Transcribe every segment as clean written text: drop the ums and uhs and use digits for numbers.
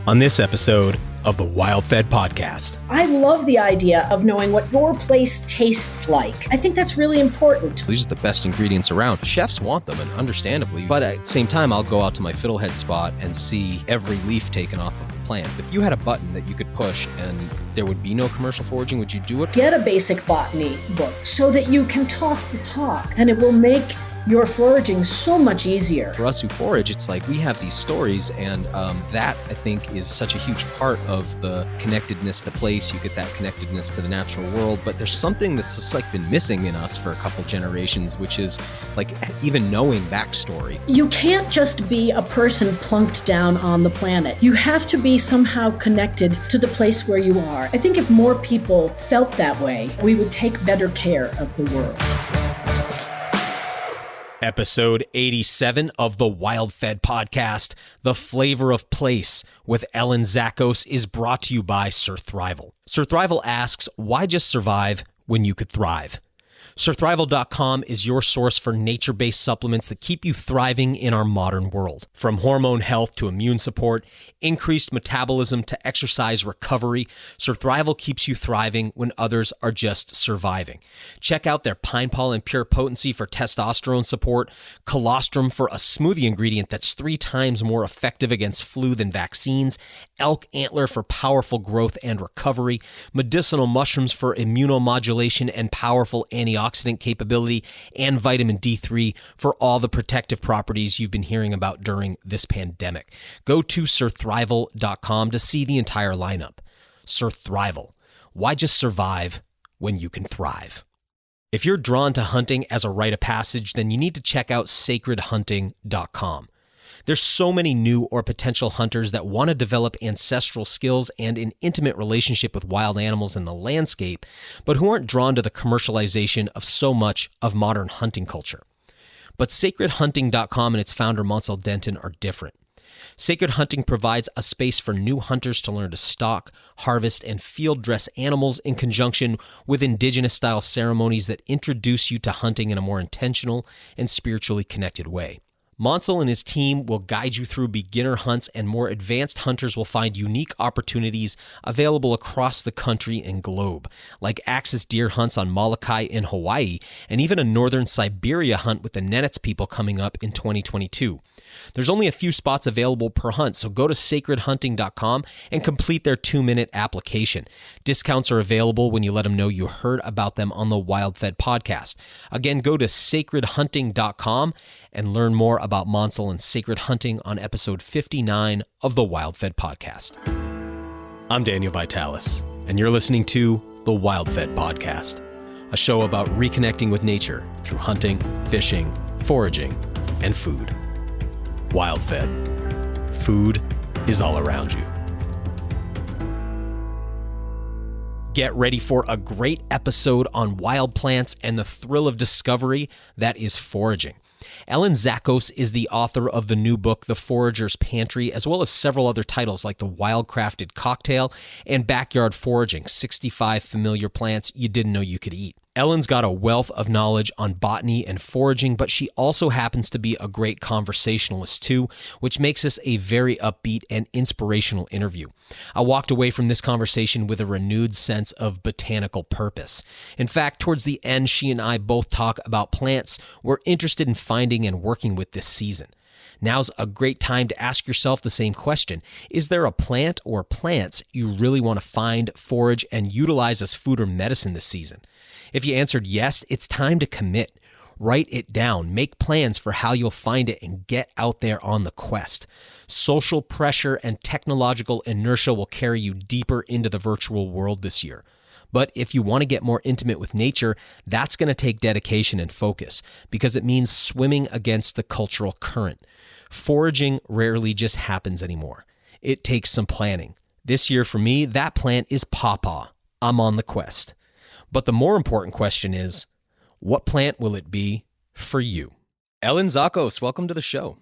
on this episode of the WildFed podcast. I love the idea of knowing what your place tastes like. I think that's really important. These are the best ingredients around. Chefs want them, and understandably, but at the same time, I'll go out to my fiddlehead spot and see every leaf taken off of a plant. If you had a button that you could push and there would be no commercial foraging, would you do it? Get a basic botany book so that you can talk the talk, and it will make your foraging so much easier. For us who forage, it's like we have these stories, and that, I think, is such a huge part of the connectedness to place. You get that connectedness to the natural world, but there's something that's just like been missing in us for a couple generations, which is like even knowing backstory. You can't just be a person plunked down on the planet. You have to be somehow connected to the place where you are. I think if more people felt that way, we would take better care of the world. Episode 87 of the WildFed podcast, The Flavor of Place, with Ellen Zachos, is brought to you by Surthrival. Surthrival asks, why just survive when you could thrive? Surthrival.com is your source for nature-based supplements that keep you thriving in our modern world. From hormone health to immune support, increased metabolism to exercise recovery, Surthrival keeps you thriving when others are just surviving. Check out their Pine Pollen Pure Potency for testosterone support, colostrum for a smoothie ingredient that's 3 times more effective against flu than vaccines, elk antler for powerful growth and recovery, medicinal mushrooms for immunomodulation and powerful antioxidant capability, and vitamin D3 for all the protective properties you've been hearing about during this pandemic. Go to surthrival.com to see the entire lineup. Surthrival. Why just survive when you can thrive? If you're drawn to hunting as a rite of passage, then you need to check out sacredhunting.com. There's so many new or potential hunters that want to develop ancestral skills and an intimate relationship with wild animals in the landscape, but who aren't drawn to the commercialization of so much of modern hunting culture. But sacredhunting.com and its founder, Monsell Denton, are different. Sacred Hunting provides a space for new hunters to learn to stalk, harvest, and field dress animals in conjunction with indigenous-style ceremonies that introduce you to hunting in a more intentional and spiritually connected way. Monsell and his team will guide you through beginner hunts, and more advanced hunters will find unique opportunities available across the country and globe, like access deer hunts on Molokai in Hawaii, and even a northern Siberia hunt with the Nenets people coming up in 2022. There's only a few spots available per hunt, so go to sacredhunting.com and complete their 2-minute application. Discounts are available when you let them know you heard about them on the WildFed podcast. Again, go to sacredhunting.com and learn more about Monsell and Sacred Hunting on episode 59 of the WildFed podcast. I'm Daniel Vitalis, and you're listening to the WildFed podcast, a show about reconnecting with nature through hunting, fishing, foraging, and food. WildFed. Food is all around you. Get ready for a great episode on wild plants and the thrill of discovery that is foraging. Ellen Zachos is the author of the new book, The Foragers Pantry, as well as several other titles like The Wildcrafted Cocktail and Backyard Foraging, 65 familiar plants you didn't know you could eat. Ellen's got a wealth of knowledge on botany and foraging, but she also happens to be a great conversationalist too, which makes this a very upbeat and inspirational interview. I walked away from this conversation with a renewed sense of botanical purpose. In fact, towards the end, she and I both talk about plants we're interested in finding and working with this season. Now's a great time to ask yourself the same question. Is there a plant or plants you really want to find, forage, and utilize as food or medicine this season? If you answered yes, it's time to commit. Write it down, make plans for how you'll find it, and get out there on the quest. Social pressure and technological inertia will carry you deeper into the virtual world this year. But if you want to get more intimate with nature, that's going to take dedication and focus, because it means swimming against the cultural current. Foraging rarely just happens anymore. It takes some planning. This year for me, that plant is pawpaw. I'm on the quest. But the more important question is, what plant will it be for you? Ellen Zachos, welcome to the show.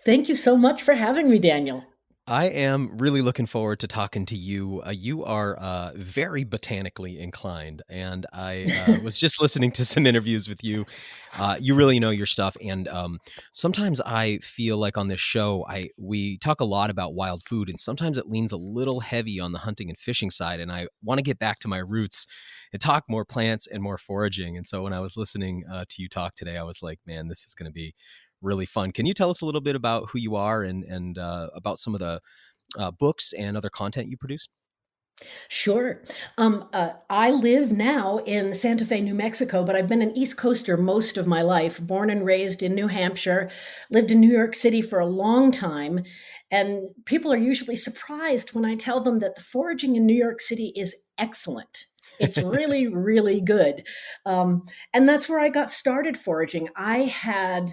Thank you so much for having me, Daniel. I am really looking forward to talking to you. You are very botanically inclined, and I was just listening to some interviews with you. You really know your stuff, and sometimes I feel like on this show, we talk a lot about wild food, and sometimes it leans a little heavy on the hunting and fishing side, and I want to get back to my roots and talk more plants and more foraging. And so when I was listening to you talk today, I was like, man, this is going to be really fun. Can you tell us a little bit about who you are and about some of the books and other content you produce? Sure. I live now in Santa Fe, New Mexico, but I've been an East Coaster most of my life, born and raised in New Hampshire, lived in New York City for a long time. And people are usually surprised when I tell them that the foraging in New York City is excellent. It's really, really good. And that's where I got started foraging. I had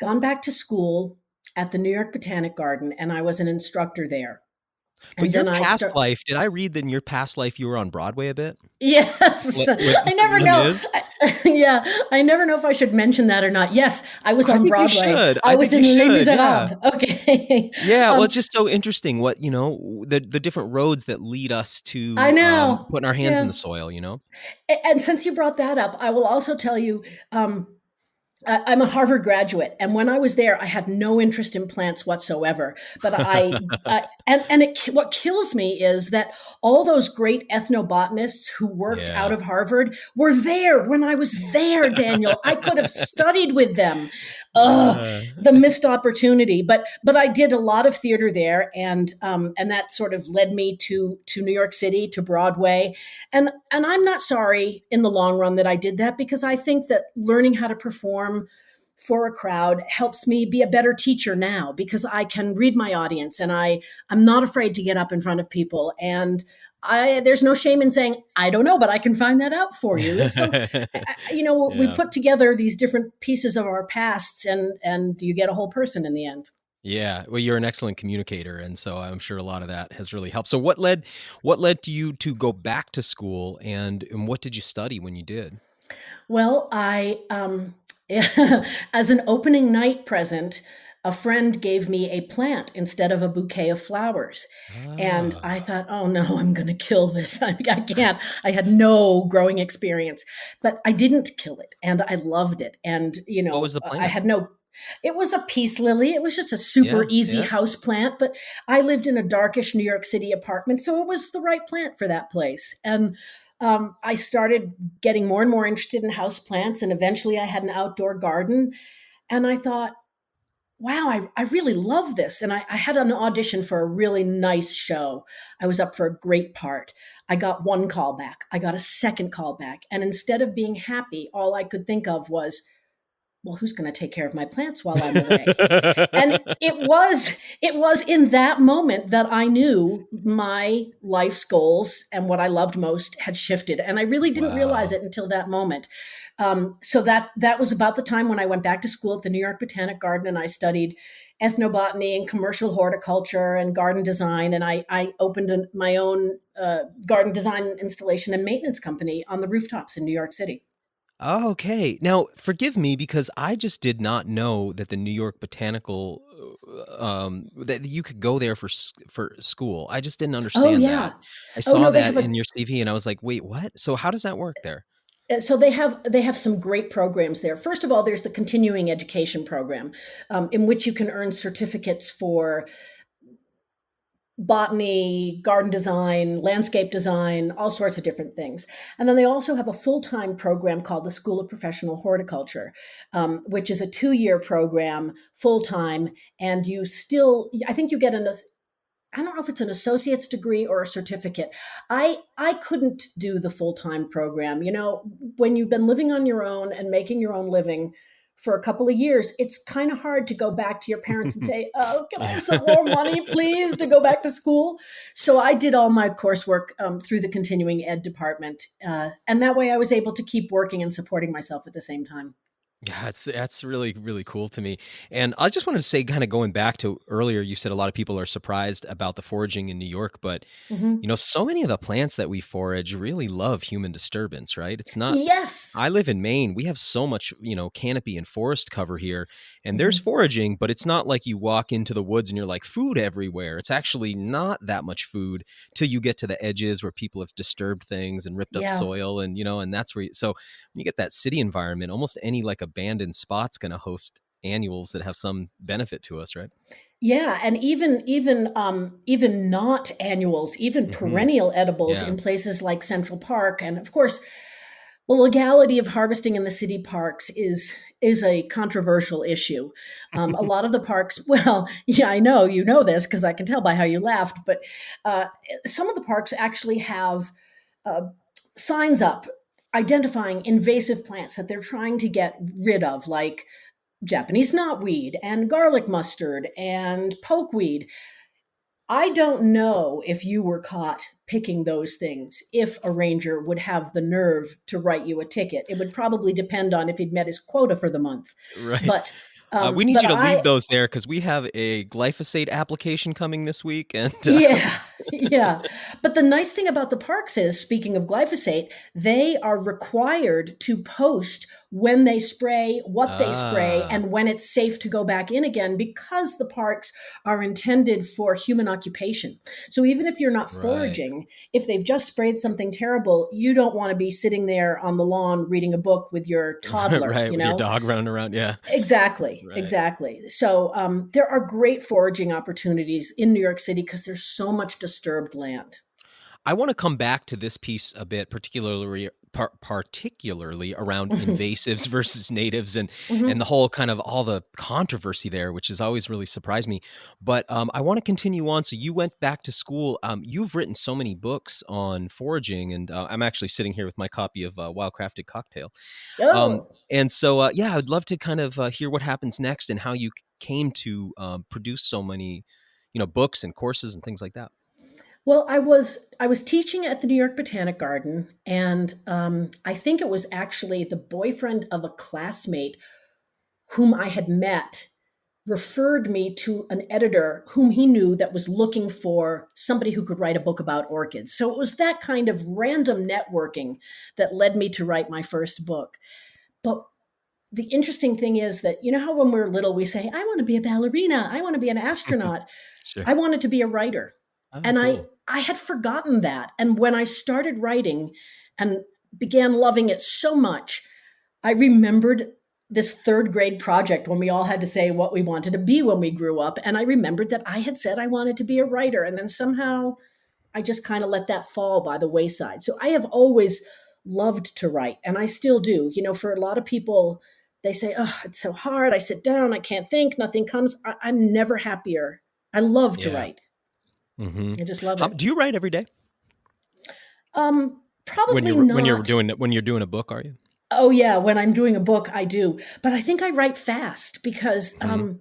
gone back to school at the New York Botanic Garden, and I was an instructor there. But And your then past life, did I read that in your past life you were on Broadway a bit? Yes, I never Les know. Mis? Yeah, I never know if I should mention that or not. Yes, I was I on think you Broadway. should. I I was think you in Les should. Yeah. Miserables. Okay. Yeah. Well, Um, it's just so interesting what, the different roads that lead us I to know. putting our hands in Yeah. the soil. And since you brought that up, I will also tell you, um, I'm a Harvard graduate, and when I was there, I had no interest in plants whatsoever. But what kills me is that all those great ethnobotanists who worked out Yeah. of Harvard were there when I was there. Daniel, I could have studied with them. Ugh, Uh, the missed opportunity. But I did a lot of theater there, and that sort of led me to New York City, to Broadway, and I'm not sorry in the long run that I did that, because I think that learning how to perform for a crowd helps me be a better teacher now, because I can read my audience, and I'm not afraid to get up in front of people, and there's no shame in saying I don't know, but I can find that out for you. So we yeah. put together these different pieces of our pasts, and you get a whole person in the end. Yeah, well, you're an excellent communicator, and so I'm sure a lot of that has really helped. So, what led to you to go back to school, and what did you study when you did? Well, I as an opening night present, a friend gave me a plant instead of a bouquet of flowers. And I Ah, thought, oh no, I'm going to kill this. I can't. I had no growing experience, but I didn't kill it. And I loved it. And, what was the I plant? had no. It was a peace lily. It was just a super Yeah, easy yeah. house plant, but I lived in a darkish New York City apartment, so it was the right plant for that place. And I started getting more and more interested in house plants, and eventually I had an outdoor garden. And I thought, wow, I really love this. And I had an audition for a really nice show. I was up for a great part. I got one call back. I got a second call back. And instead of being happy, all I could think of was, well, who's going to take care of my plants while I'm away? And it was in that moment that I knew my life's goals and what I loved most had shifted, and I really didn't realize Wow. it until that moment. So that was about the time when I went back to school at the New York Botanic Garden, and I studied ethnobotany and commercial horticulture and garden design, and I opened my own garden design installation and maintenance company on the rooftops in New York City. Okay. Now, forgive me because I just did not know that the New York Botanical that you could go there for school. I just didn't Oh understand that. yeah. I Oh saw no, they that have a in your CV and I was like, "Wait, what?" So how does that work there? So they have some great programs there. First of all, there's the continuing education program, in which you can earn certificates for botany, garden design, landscape design, all sorts of different things. And then they also have a full-time program called the School of Professional Horticulture, which is a 2-year program, full-time, and I think you get I don't know if it's an associate's degree or a certificate. I couldn't do the full-time program. When you've been living on your own and making your own living for a couple of years, it's kind of hard to go back to your parents and say, "Oh, can I Yeah. have some more money, please, to go back to school?" So I did all my coursework through the continuing ed department, and that way I was able to keep working and supporting myself at the same time. Yeah, that's really, really cool to me. And I just wanted to say, kind of going back to earlier, you said a lot of people are surprised about the foraging in New York, but Hmm. so many of the plants that we forage really love human disturbance, right? It's not, Yes. I live in Maine. We have so much, canopy and forest cover here, and there's Hmm. foraging, but it's not like you walk into the woods and you're like food everywhere. It's actually not that much food till you get to the edges where people have disturbed things and ripped up Yeah. soil, and that's where, so when you get that city environment, almost any like abandoned spot's going to host annuals that have some benefit to us, right? Yeah, and even not annuals, even Hmm. perennial edibles Yeah. in places like Central Park, and of course, the legality of harvesting in the city parks is a controversial issue. A lot of the parks, well, yeah, I know you know this because I can tell by how you laughed, but uh, some of the parks actually have uh, signs up identifying invasive plants that they're trying to get rid of, like Japanese knotweed and garlic mustard and pokeweed. I don't know if you were caught picking those things, if a ranger would have the nerve to write you a ticket. It would probably depend on if he'd met his quota for the month. Right. But We need but you to leave I those there because we have a glyphosate application coming this week, and Yeah, yeah. But the nice thing about the parks is, speaking of glyphosate, they are required to post when they spray, what they spray, ah, and when it's safe to go back in again because the parks are intended for human occupation. So even if you're not right, foraging, if they've just sprayed something terrible, you don't want to be sitting there on the lawn reading a book with your toddler, right, you with your know? dog running around, yeah, Exactly, right. exactly. So there are great foraging opportunities in New York City because there's so much disturbed land. I want to come back to this piece a bit, particularly around Hmm. invasives versus natives, and Hmm. the whole kind of all the controversy there, which has always really surprised me. But I want to continue on. So you went back to school. You've written so many books on foraging, and I'm actually sitting here with my copy of Wildcrafted Cocktail. Um, Oh, and so, yeah, I'd love to kind of hear what happens next and how you came to produce so many, books and courses and things like that. well, I was teaching at the New York Botanic Garden, and I think it was actually the boyfriend of a classmate whom I had met referred me to an editor whom he knew that was looking for somebody who could write a book about orchids. So it was that kind of random networking that led me to write my first book. But the interesting thing is that, you know how when we're little we say, I want to be a ballerina, I want to be an astronaut. Sure. I wanted to be a writer. Oh, And I cool. I had forgotten that. And when I started writing and began loving it so much, I remembered this third grade project when we all had to say what we wanted to be when we grew up. And I remembered that I had said I wanted to be a writer. And then somehow I just kind of let that fall by the wayside. So I have always loved to write, and I still do. You know, for a lot of people, they say, oh, it's so hard. I sit down, I can't think, nothing comes. I'm never happier. I love to Yeah. write. Hmm. I just love How it. do you write every day when Probably you're not. doing a book? Are you? Oh, yeah. When I'm doing a book, I do. But I think I write fast because Hmm.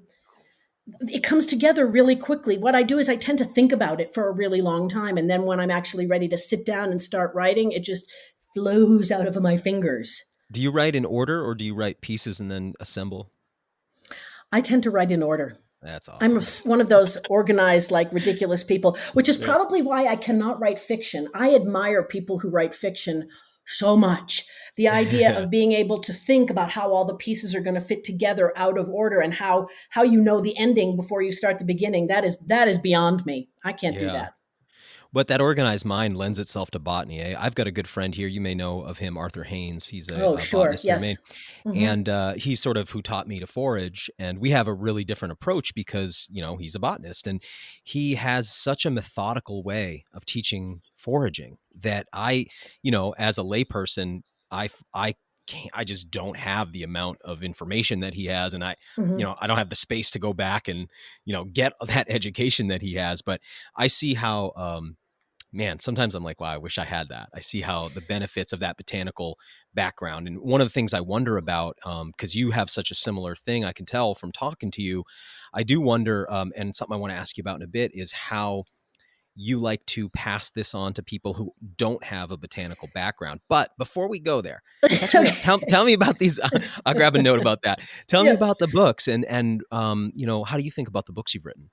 it comes together really quickly. What I do is I tend to think about it for a really long time. And then when I'm actually ready to sit down and start writing, it just flows out of my fingers. Do you write in order or do you write pieces and then assemble? I tend to write in order. That's I'm awesome. one of those organized, like ridiculous people, which is Yeah. probably why I cannot write fiction. I admire people who write fiction so much. The idea of being able to think about how all the pieces are going to fit together out of order and how you know the ending before you start the beginning, that is beyond me. I can't do Yeah. that. But that organized mind lends itself to botany. Eh? I've got a good friend here. You may know of him, Arthur Haynes. He's Oh, a sure. botanist here in Maine. Yes. Hmm. And he's sort of who taught me to forage. And we have a really different approach because, he's a botanist. And he has such a methodical way of teaching foraging that as a layperson, I can't, I just don't have the amount of information that he has. And Hmm. I don't have the space to go back and, get that education that he has. But I see how, man, sometimes I'm like, wow, I wish I had that. I see how the benefits of that botanical background. And one of the things I wonder about, because you have such a similar thing, I can tell from talking to you, I do wonder, and something I want to ask you about in a bit is how you like to pass this on to people who don't have a botanical background. But before we go there, tell me about these. I'll grab a note about that. Tell me about the books and how do you think about the books you've written?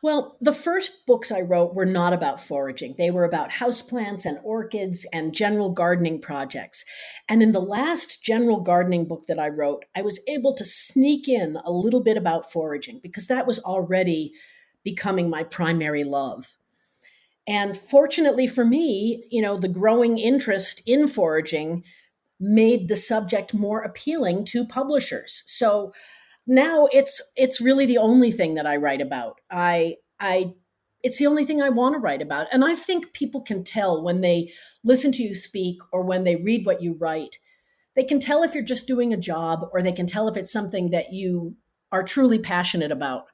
Well, the first books I wrote were not about foraging. They were about houseplants and orchids and general gardening projects. And in the last general gardening book that I wrote, I was able to sneak in a little bit about foraging because that was already becoming my primary love. And fortunately for me, the growing interest in foraging made the subject more appealing to publishers. So now it's really the only thing that I write about. It's the only thing I want to write about. And I think people can tell when they listen to you speak or when they read what you write. They can tell if you're just doing a job, or they can tell if it's something that you are truly passionate about.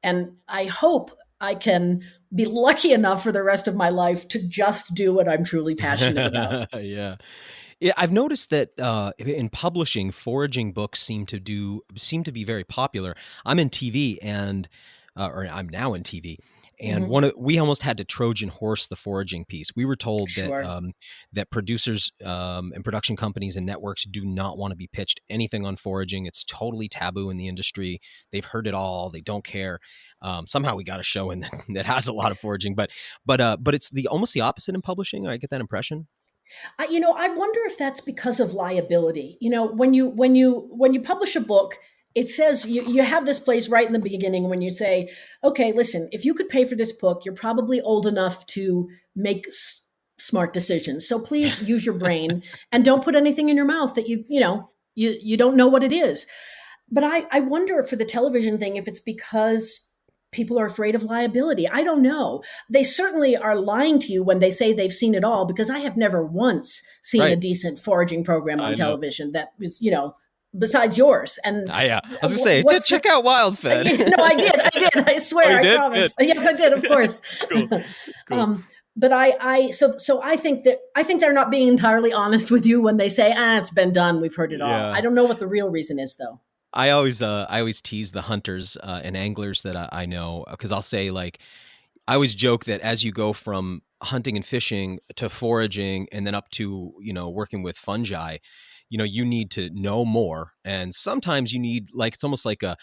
And I hope I can be lucky enough for the rest of my life to just do what I'm truly passionate about. Yeah. Yeah, I've noticed that in publishing, foraging books seem to be very popular. I'm in TV or I'm now in TV, and we almost had to Trojan horse the foraging piece. We were told that producers and production companies and networks do not want to be pitched anything on foraging. It's totally taboo in the industry. They've heard it all. They don't care. Somehow we got a show in that has a lot of foraging, but it's almost the opposite in publishing. I get that impression. I wonder if that's because of liability. When you publish a book, it says you have this place right in the beginning when you say, okay, listen, if you could pay for this book, you're probably old enough to make smart decisions. So please use your brain and don't put anything in your mouth that you don't know what it is. But I wonder for the television thing, if it's because people are afraid of liability. I don't know. They certainly are lying to you when they say they've seen it all, because I have never once seen a decent foraging program on television that was, besides yours. And I was going to say, check out WildFed. No, I did. I swear, I promise. Good. Yes, I did. Of course. Cool. But I think they're not being entirely honest with you when they say, it's been done. We've heard it all. I don't know what the real reason is, though. I always tease the hunters and anglers that I know, because I'll say, like, I always joke that as you go from hunting and fishing to foraging and then up to, working with fungi, you need to know more. And sometimes you need almost like a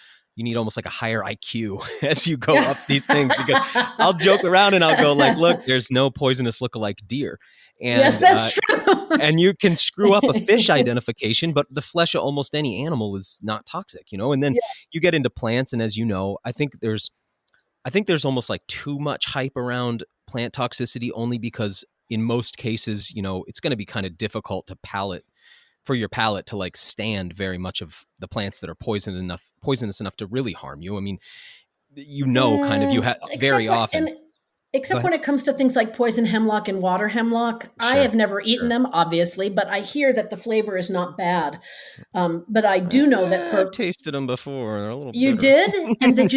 higher IQ as you go up these things, because I'll joke around and I'll go like, look, there's no poisonous lookalike deer. And, yes, that's true. And you can screw up a fish identification, but the flesh of almost any animal is not toxic, and then you get into plants. And as you know, I think there's almost like too much hype around plant toxicity, only because in most cases, it's going to be kind of difficult for your palate to like stand very much of the plants that are poisonous enough to really harm you. I mean, kind of you have very often. Except when it comes to things like poison hemlock and water hemlock. Sure, I have never eaten them, obviously, but I hear that the flavor is not bad. But I do know that I've tasted them before. They're a little You bitter. did? And did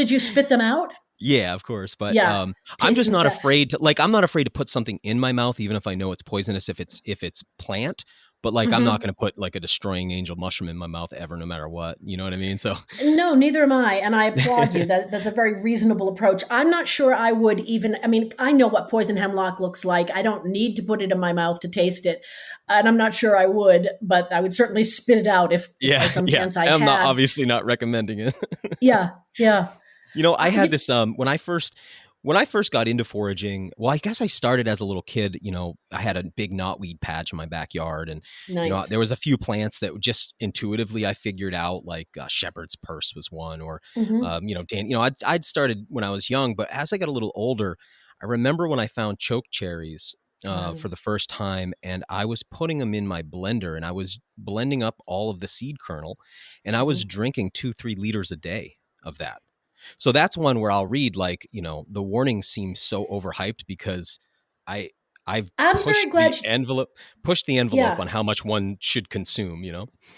you spit them out? Yeah, of course. But I'm just not afraid to, I'm not afraid to put something in my mouth, even if I know it's poisonous, if it's plant. But I'm not going to put like a destroying angel mushroom in my mouth ever, no matter what. You know what I mean? So no, neither am I. And I applaud you. That's a very reasonable approach. I'm not sure I would I know what poison hemlock looks like. I don't need to put it in my mouth to taste it. And I'm not sure I would, but I would certainly spit it out if by some chance I had. I'm obviously not recommending it. Yeah. I had this, when I first got into foraging, well, I guess I started as a little kid. I had a big knotweed patch in my backyard, and nice. There was a few plants that just intuitively I figured out, like shepherd's purse was one, or I'd started when I was young, but as I got a little older, I remember when I found choke cherries for the first time, and I was putting them in my blender, and I was blending up all of the seed kernel, and I was drinking 2-3 liters a day of that. So that's one where I'll read the warning seems so overhyped, because I've pushed the envelope on how much one should consume,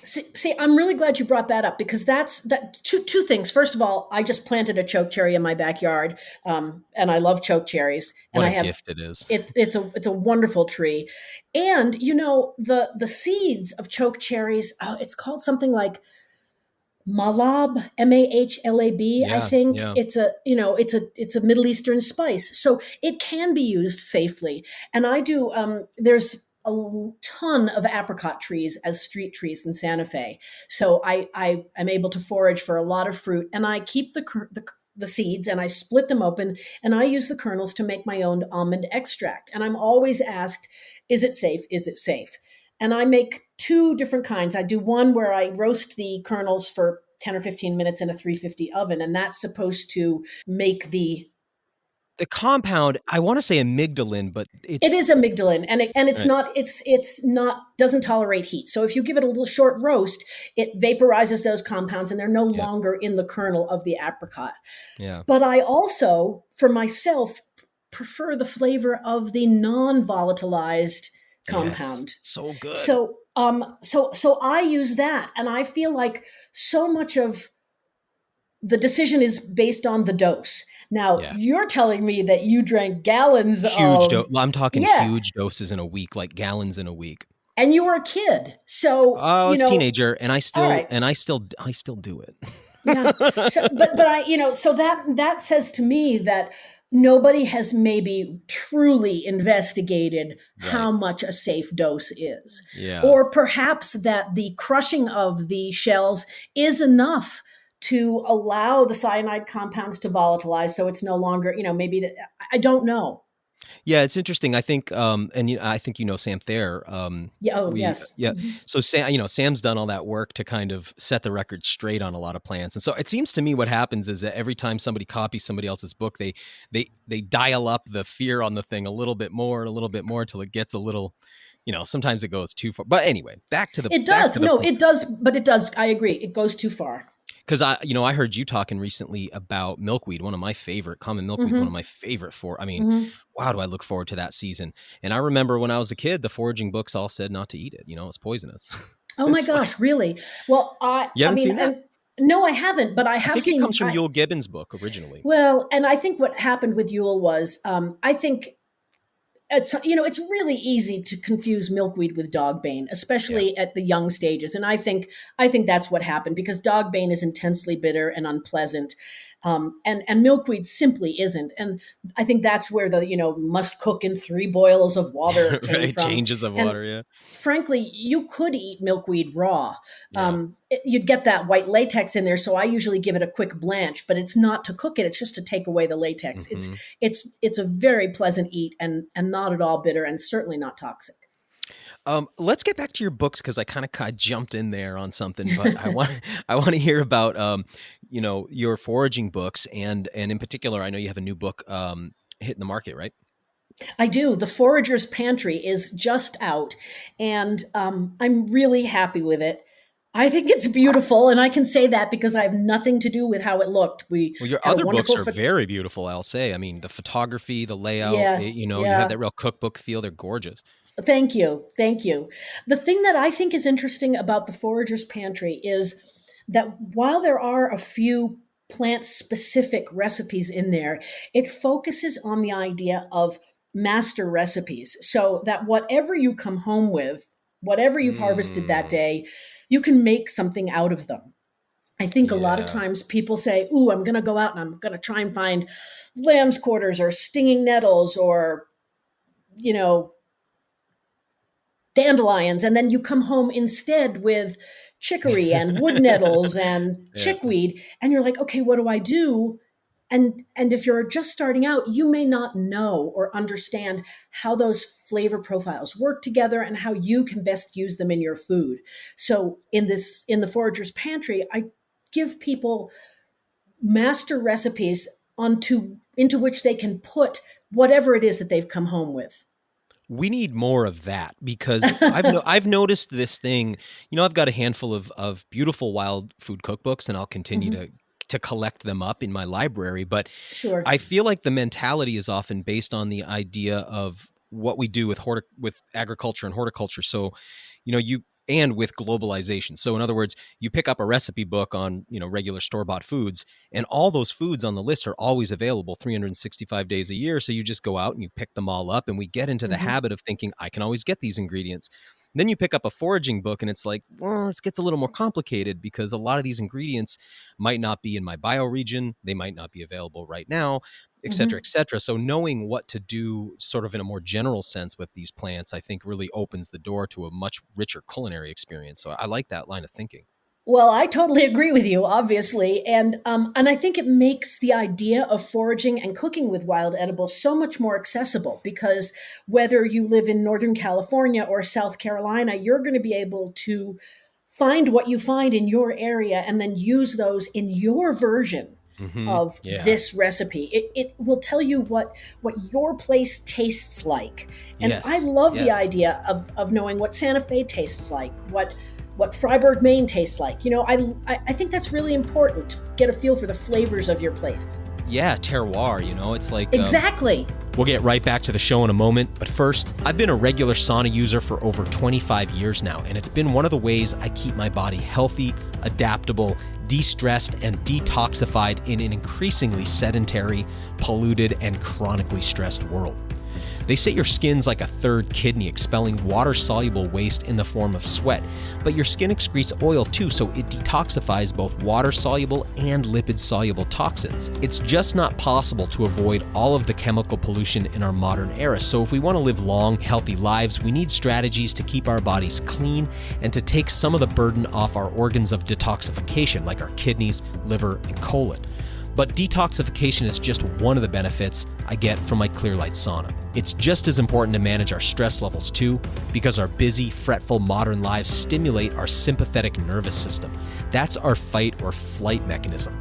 See, I'm really glad you brought that up, because that's two things. First of all, I just planted a choke cherry in my backyard, and I love choke cherries. What and a gift it is. It's a wonderful tree. And the seeds of choke cherries, it's called something like Malab, Mahlab, I Yeah, think yeah. it's a Middle Eastern spice, so it can be used safely. And I do. There's a ton of apricot trees as street trees in Santa Fe, so I am able to forage for a lot of fruit, and I keep the seeds and I split them open and I use the kernels to make my own almond extract. And I'm always asked, "Is it safe? Is it safe?" And I make two different kinds. I do one where I roast the kernels for 10 or 15 minutes in a 350 oven, and that's supposed to make The compound, I want to say amygdalin, but it it's is amygdalin, and it's right. not it's not doesn't tolerate heat. So if you give it a little short roast, it vaporizes those compounds and they're no Yeah, longer in the kernel of the apricot. yeah. But I also, for myself, prefer the flavor of the non-volatilized Yes. compound. So good. So I use that, and I feel like so much of the decision is based on the dose. Now, Yeah. you're telling me that you drank gallons Huge of, I'm talking yeah, huge doses in a week, like gallons in a week. and you were a kid. So, I was a teenager and all right. I still do it. Yeah. So, but so that says to me that nobody has maybe truly investigated Right. how much a safe dose is. Yeah. Or perhaps that the crushing of the shells is enough to allow the cyanide compounds to volatilize so it's no longer, I don't know. Yeah, it's interesting. I think, I think Sam Thayer. Yeah, oh, We yes. Yeah. Mhm. So Sam's done all that work to kind of set the record straight on a lot of plants, and so it seems to me what happens is that every time somebody copies somebody else's book, they dial up the fear on the thing a little bit more and a little bit more till it gets a little, sometimes it goes too far. But anyway, It back does. to the No, book. it does, but it does. I agree. It goes too far. Because I heard you talking recently about milkweed, one of my favorite common milkweeds, one of Hmm. my favorite I mean, Hmm. wow, do I look forward to that season. And I remember when I was a kid, the foraging books all said not to eat it. It's poisonous. Oh my It's like, gosh, really? Well, you I haven't mean, seen that? and no, I haven't, but I I have think it seen. comes from Yule Gibbons' book originally. Well, and I think what happened with Yule was, I think it's really easy to confuse milkweed with dogbane, Yeah. especially at the young stages. And I think that's what happened because dogbane is intensely bitter and unpleasant. And milkweed simply isn't. And I think that's where the must cook in 3 boils of water came Right. from. Changes of And water. Yeah. frankly, you could eat milkweed raw. Yeah. You'd get that white latex in there, so I usually give it a quick blanch. But it's not to cook it; it's just to take away the latex. Hmm. It's a very pleasant eat and not at all bitter and certainly not toxic. Let's get back to your books because I kind of jumped in there on something, but I want to hear about your foraging books and in particular, I know you have a new book hitting the market, right? I do. The Foragers Pantry is just out, and I'm really happy with it. I think it's beautiful, and I can say that because I have nothing to do with how it looked. We Well, your had a other books wonderful, are very beautiful, I'll say. I mean, the photography, the layout, yeah, you have yeah. that real cookbook feel. They're gorgeous. Thank you. Thank you. The thing that I think is interesting about the Forager's Pantry is that while there are a few plant specific recipes in there, it focuses on the idea of master recipes so that whatever you come home with, whatever you've harvested that Mm, day, you can make something out of them. I think a lot of yeah. times people say, "Ooh, I'm going to go out and I'm going to try and find lamb's quarters or stinging nettles or, you know, dandelions," and then you come home instead with chicory and wood nettles and Yeah. chickweed, and you're like, okay, what do I do? And if you're just starting out, you may not know or understand how those flavor profiles work together and how you can best use them in your food. So in the Forager's Pantry, I give people master recipes into which they can put whatever it is that they've come home with. We need more of that because I've noticed this thing. I've got a handful of beautiful wild food cookbooks, and I'll continue Mhm. to collect them up in my library. But Sure. I feel like the mentality is often based on the idea of what we do with agriculture and horticulture. So, you and with globalization. So in other words, you pick up a recipe book on, regular store-bought foods, and all those foods on the list are always available 365 days a year. So you just go out and you pick them all up, and we get into the Mhm. habit of thinking I can always get these ingredients. Then you pick up a foraging book and it's like, well, this gets a little more complicated because a lot of these ingredients might not be in my bioregion. They might not be available right now, et cetera, et cetera. So knowing what to do sort of in a more general sense with these plants, I think really opens the door to a much richer culinary experience. So I like that line of thinking. Well, I totally agree with you, obviously, and I think it makes the idea of foraging and cooking with wild edibles so much more accessible because whether you live in Northern California or South Carolina, you're going to be able to find what you find in your area and then use those in your version of this recipe. It will tell you what your place tastes like, and I love the idea of knowing what Santa Fe tastes like, what Freiburg, Maine tastes like. You know, I think that's really important to get a feel for the flavors of your place. Yeah, terroir, you know, it's like... Exactly. We'll get right back to the show in a moment, but first, I've been a regular sauna user for over 25 years now, and it's been one of the ways I keep my body healthy, adaptable, de-stressed, and detoxified in an increasingly sedentary, polluted, and chronically stressed world. They say your skin's like a third kidney expelling water-soluble waste in the form of sweat, but your skin excretes oil too, so it detoxifies both water-soluble and lipid-soluble toxins. It's just not possible to avoid all of the chemical pollution in our modern era, so if we want to live long, healthy lives, we need strategies to keep our bodies clean and to take some of the burden off our organs of detoxification, like our kidneys, liver, and colon. But detoxification is just one of the benefits I get from my Clearlight sauna. It's just as important to manage our stress levels too, because our busy, fretful modern lives stimulate our sympathetic nervous system. That's our fight or flight mechanism.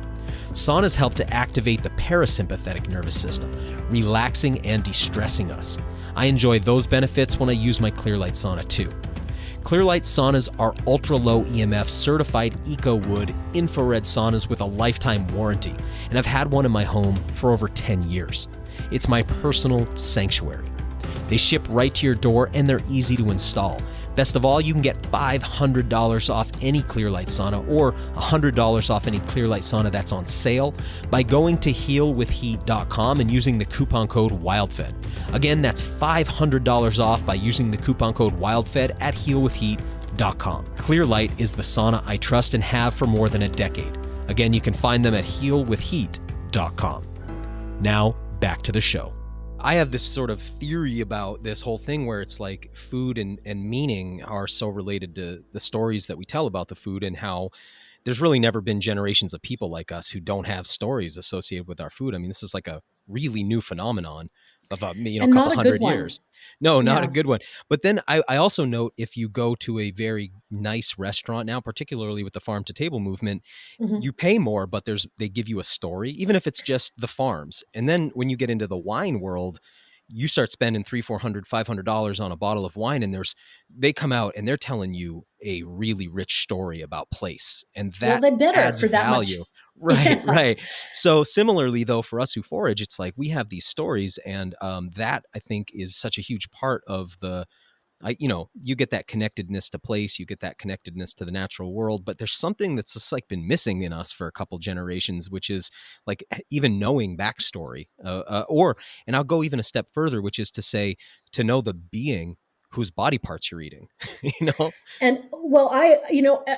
Saunas help to activate the parasympathetic nervous system, relaxing and de-stressing us. I enjoy those benefits when I use my Clearlight sauna too. Clearlight saunas are ultra-low EMF certified eco-wood infrared saunas with a lifetime warranty, and I've had one in my home for over 10 years. It's my personal sanctuary. They ship right to your door and they're easy to install. Best of all, you can get $500 off any Clearlight sauna or $100 off any Clearlight sauna that's on sale by going to healwithheat.com and using the coupon code WildFed. Again, that's $500 off by using the coupon code WildFed at healwithheat.com. Clearlight is the sauna I trust and have for more than a decade. Again, you can find them at healwithheat.com. Now, back to the show. I have this sort of theory about this whole thing where it's like food and meaning are so related to the stories that we tell about the food, and how there's really never been generations of people like us who don't have stories associated with our food. I mean, this is like a really new phenomenon of a couple hundred years. No, not a good one. But then I also note, if you go to a very nice restaurant now, particularly with the farm to table movement, you pay more, but they give you a story, even if it's just the farms. And then when you get into the wine world, you start spending $300, $400, $500 on a bottle of wine, and they come out and they're telling you a really rich story about place, and that adds value. Right, right. So similarly, though, for us who forage, it's like we have these stories, and that I think is such a huge part of you get that connectedness to place, you get that connectedness to the natural world, but there's something that's just like been missing in us for a couple generations, which is like even knowing backstory, and I'll go even a step further, which is to say, to know the being whose body parts you're eating, And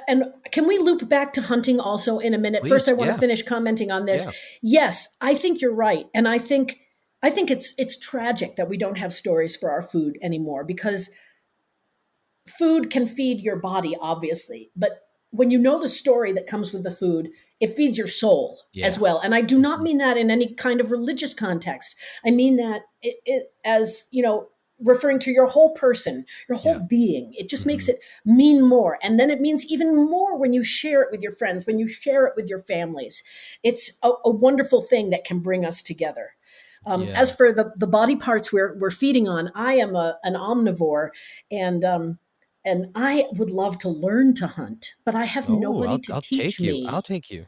and can we loop back to hunting also in a minute? Please, First, I want to finish commenting on this. Yeah. Yes, I think you're right. And I think it's tragic that we don't have stories for our food anymore, because food can feed your body, obviously, but when you know the story that comes with the food, it feeds your soul as well. And I do not mean that in any kind of religious context. I mean that it as, referring to your whole person, your whole being. It just makes it mean more. And then it means even more when you share it with your friends, when you share it with your families. It's a wonderful thing that can bring us together. As for the body parts we're feeding on, I am an omnivore, and I would love to learn to hunt, but I have nobody to teach me. I'll take you.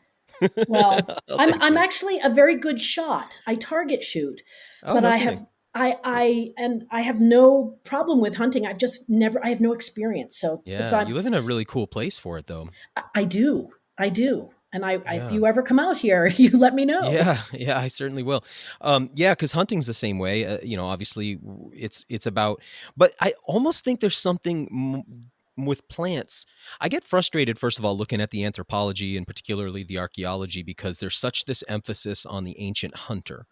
Well, I'm actually a very good shot. I target shoot, but no I kidding. have I have no problem with hunting. I have no experience. So you live in a really cool place for it, though. I do. And if Yeah. you ever come out here, you let me know. Yeah, I certainly will. Yeah, because hunting's the same way. Obviously, it's about. But I almost think there's something with plants. I get frustrated, first of all, looking at the anthropology and particularly the archaeology, because there's such this emphasis on the ancient hunter,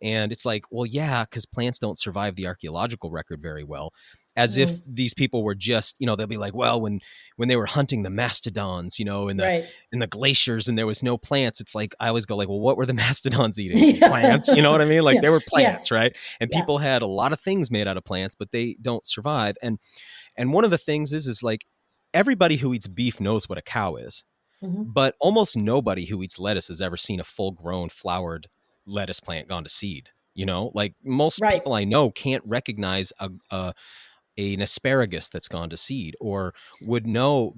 and it's like, well, yeah, because plants don't survive the archaeological record very well. As if Mm, these people were just, they'll be like, well, when they were hunting the mastodons, right. in the glaciers and there was no plants. It's like, I always go like, well, what were the mastodons eating? Yeah. Plants. You know what I mean? Like Yeah. they were Yeah. plants, right? And Yeah. people had a lot of things made out of plants, but they don't survive. And one of the things is like everybody who eats beef knows what a cow is, Hmm. but almost nobody who eats lettuce has ever seen a full grown flowered lettuce plant gone to seed. Like most Right. people I know can't recognize an asparagus that's gone to seed, or would know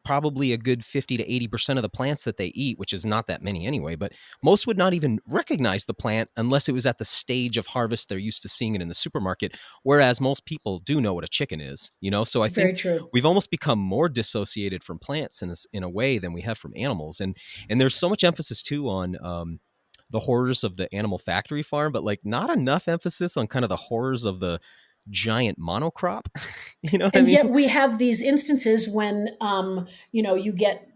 probably a good 50 to 80% of the plants that they eat, which is not that many anyway, but most would not even recognize the plant unless it was at the stage of harvest they're used to seeing it in the supermarket, whereas most people do know what a chicken is. So I Very think true. we've almost become more dissociated from plants in a way than we have from animals, and there's so much emphasis too on the horrors of the animal factory farm, but like not enough emphasis on kind of the horrors of the giant monocrop. You know what I And mean? yet we have these instances when, you get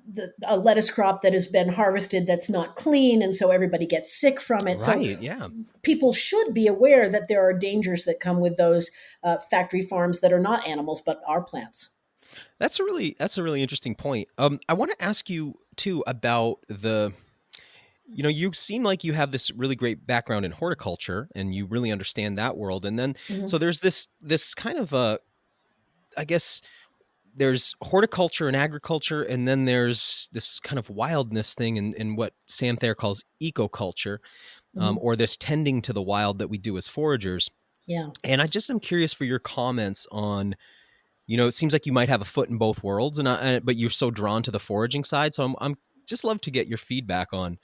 a lettuce crop that has been harvested that's not clean. And so everybody gets sick from it. So Right. Yeah. people should be aware that there are dangers that come with those factory farms that are not animals, but are plants. That's a really interesting point. I want to ask you too about you seem like you have this really great background in horticulture and you really understand that world. And then, Hmm. so there's this kind of I guess there's horticulture and agriculture, and then there's this kind of wildness thing in what Sam Thayer calls ecoculture, Hmm. or this tending to the wild that we do as foragers. Yeah. And I just am curious for your comments on, it seems like you might have a foot in both worlds, but you're so drawn to the foraging side. So I'm just love to get your feedback on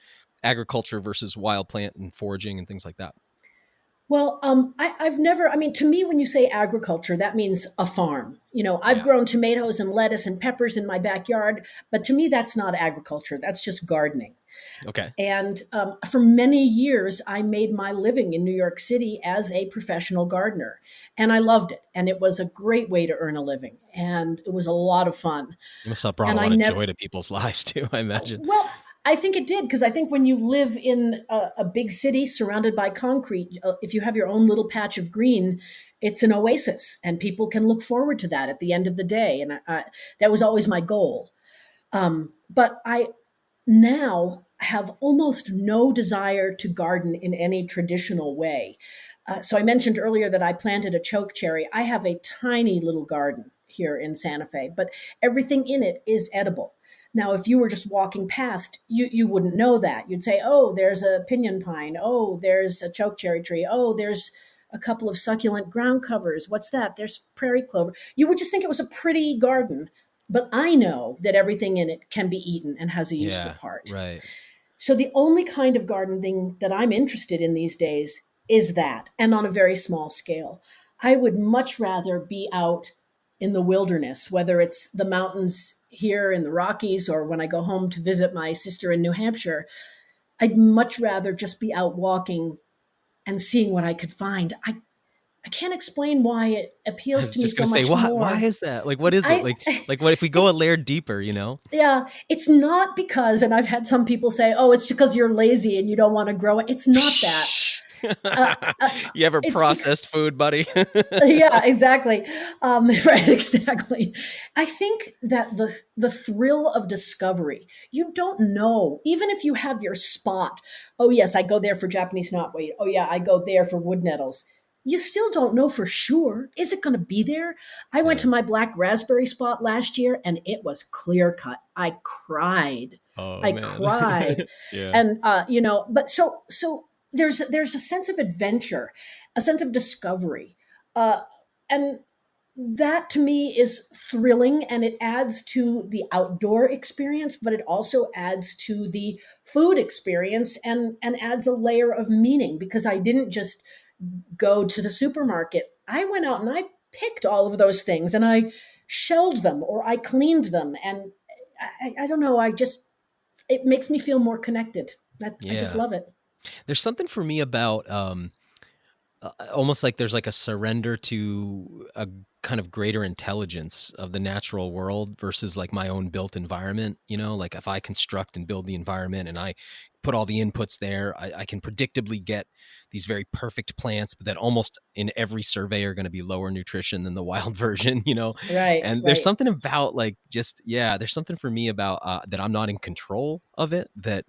agriculture versus wild plant and foraging and things like that. Well, I've never, I mean, to me, when you say agriculture, that means a farm. I've Yeah. grown tomatoes and lettuce and peppers in my backyard, but to me, that's not agriculture. That's just gardening. Okay. And for many years, I made my living in New York City as a professional gardener. And I loved it. And it was a great way to earn a living. And it was a lot of fun. You must have brought a And I lot of never, joy to people's lives too, I imagine. well, I think it did, because I think when you live in a big city surrounded by concrete, if you have your own little patch of green, it's an oasis, and people can look forward to that at the end of the day. And that was always my goal. But I now have almost no desire to garden in any traditional way. So I mentioned earlier that I planted a chokecherry. I have a tiny little garden here in Santa Fe, but everything in it is edible. Now, if you were just walking past, you wouldn't know that. You'd say, oh, there's a pinyon pine. Oh, there's a chokecherry tree. Oh, there's a couple of succulent ground covers. What's that? There's prairie clover. You would just think it was a pretty garden. But I know that everything in it can be eaten and has a useful Yeah. part. Right. So the only kind of gardening that I'm interested in these days is that, and on a very small scale. I would much rather be out in the wilderness, whether it's the mountains here in the Rockies or when I go home to visit my sister in New Hampshire. I'd much rather just be out walking and seeing what I could find. I can't explain why it I appeals was to me just so gonna say, much why more. is that? Like, what is it? I Like what if we go a layer deeper, you know? Yeah, it's not because, and I've had some people say, oh, it's because you're lazy and you don't want to grow it. It's not that. Uh, uh, You ever it's because, processed food, buddy? yeah, exactly. Right, exactly. I think that the thrill of discovery, you don't know, even if you have your spot. Oh, yes, I go there for Japanese knotweed. Oh, yeah, I go there for wood nettles. You still don't know for sure. Is it going to be there? I went Yeah. to my black raspberry spot last year and it was clear cut. I cried. Oh I man. cried. Yeah. And but so there's a sense of adventure, a sense of discovery, and that to me is thrilling, and it adds to the outdoor experience, but it also adds to the food experience, and adds a layer of meaning, because I didn't just go to the supermarket. I went out and I picked all of those things and I shelled them or I cleaned them, and I don't know, it makes me feel more connected. I just love it. There's something for me about almost like there's like a surrender to a kind of greater intelligence of the natural world versus like my own built environment. You know, like if I construct and build the environment and I put all the inputs there, I can predictably get these very perfect plants, but that almost in every survey are going to be lower nutrition than the wild version, you know? Right. And there's something about like just, there's something for me about that I'm not in control of it that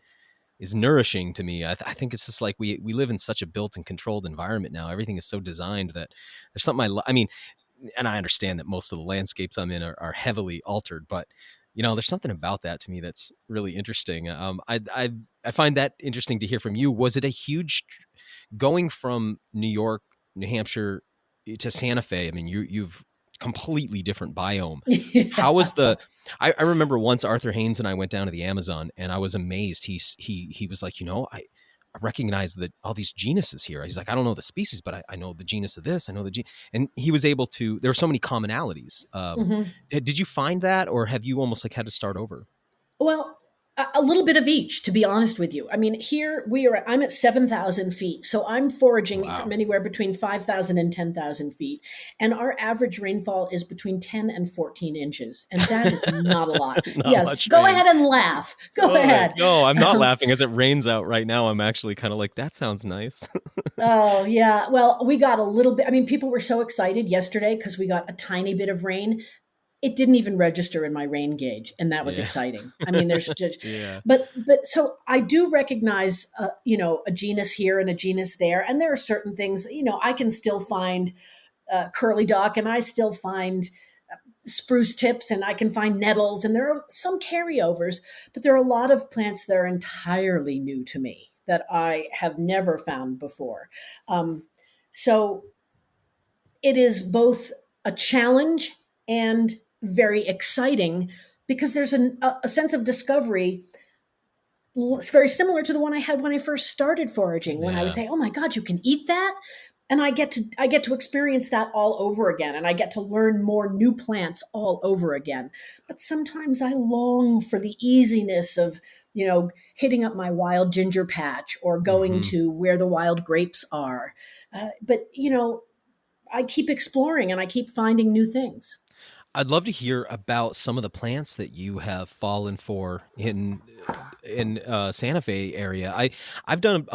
is nourishing to me. I think it's just like we live in such a built and controlled environment now. Everything is so designed that there's something I mean, and I understand that most of the landscapes I'm in are heavily altered, but you know, there's something about that to me that's really interesting. I find that interesting to hear from you. Was it a huge going from New York, New Hampshire to Santa Fe? I mean, you've completely different biome. How was I remember once Arthur Haynes and I went down to the Amazon and I was amazed. He was like, you know, I recognize that all these genuses here. He's like, I don't know the species, but I know the genus of this. I know and he was able to, there were so many commonalities. Did you find that, or have you almost like had to start over? Well, a little bit of each, to be honest with you. I mean, here I'm at 7,000 feet. So I'm foraging from anywhere between 5,000 and 10,000 feet. And our average rainfall is between 10 and 14 inches. And that is not a lot. Yes. Go ahead and laugh. Go ahead. No, I'm not laughing. As it rains out right now, I'm actually kind of like, that sounds nice. Oh, yeah. Well, we got a little bit. I mean, people were so excited yesterday because we got a tiny bit of rain. It didn't even register in my rain gauge, and that was exciting. I mean, there's just, but so I do recognize, you know, a genus here and a genus there, and there are certain things, you know, I can still find curly dock, and I still find spruce tips, and I can find nettles, and there are some carryovers, but there are a lot of plants that are entirely new to me that I have never found before. So it is both a challenge and very exciting because there's a sense of discovery. It's very similar to the one I had when I first started foraging, when I would say, oh my God, you can eat that. And I get to experience that all over again. And I get to learn more new plants all over again. But sometimes I long for the easiness of, you know, hitting up my wild ginger patch or going to where the wild grapes are. But, you know, I keep exploring and I keep finding new things. I'd love to hear about some of the plants that you have fallen for in Santa Fe area. I've done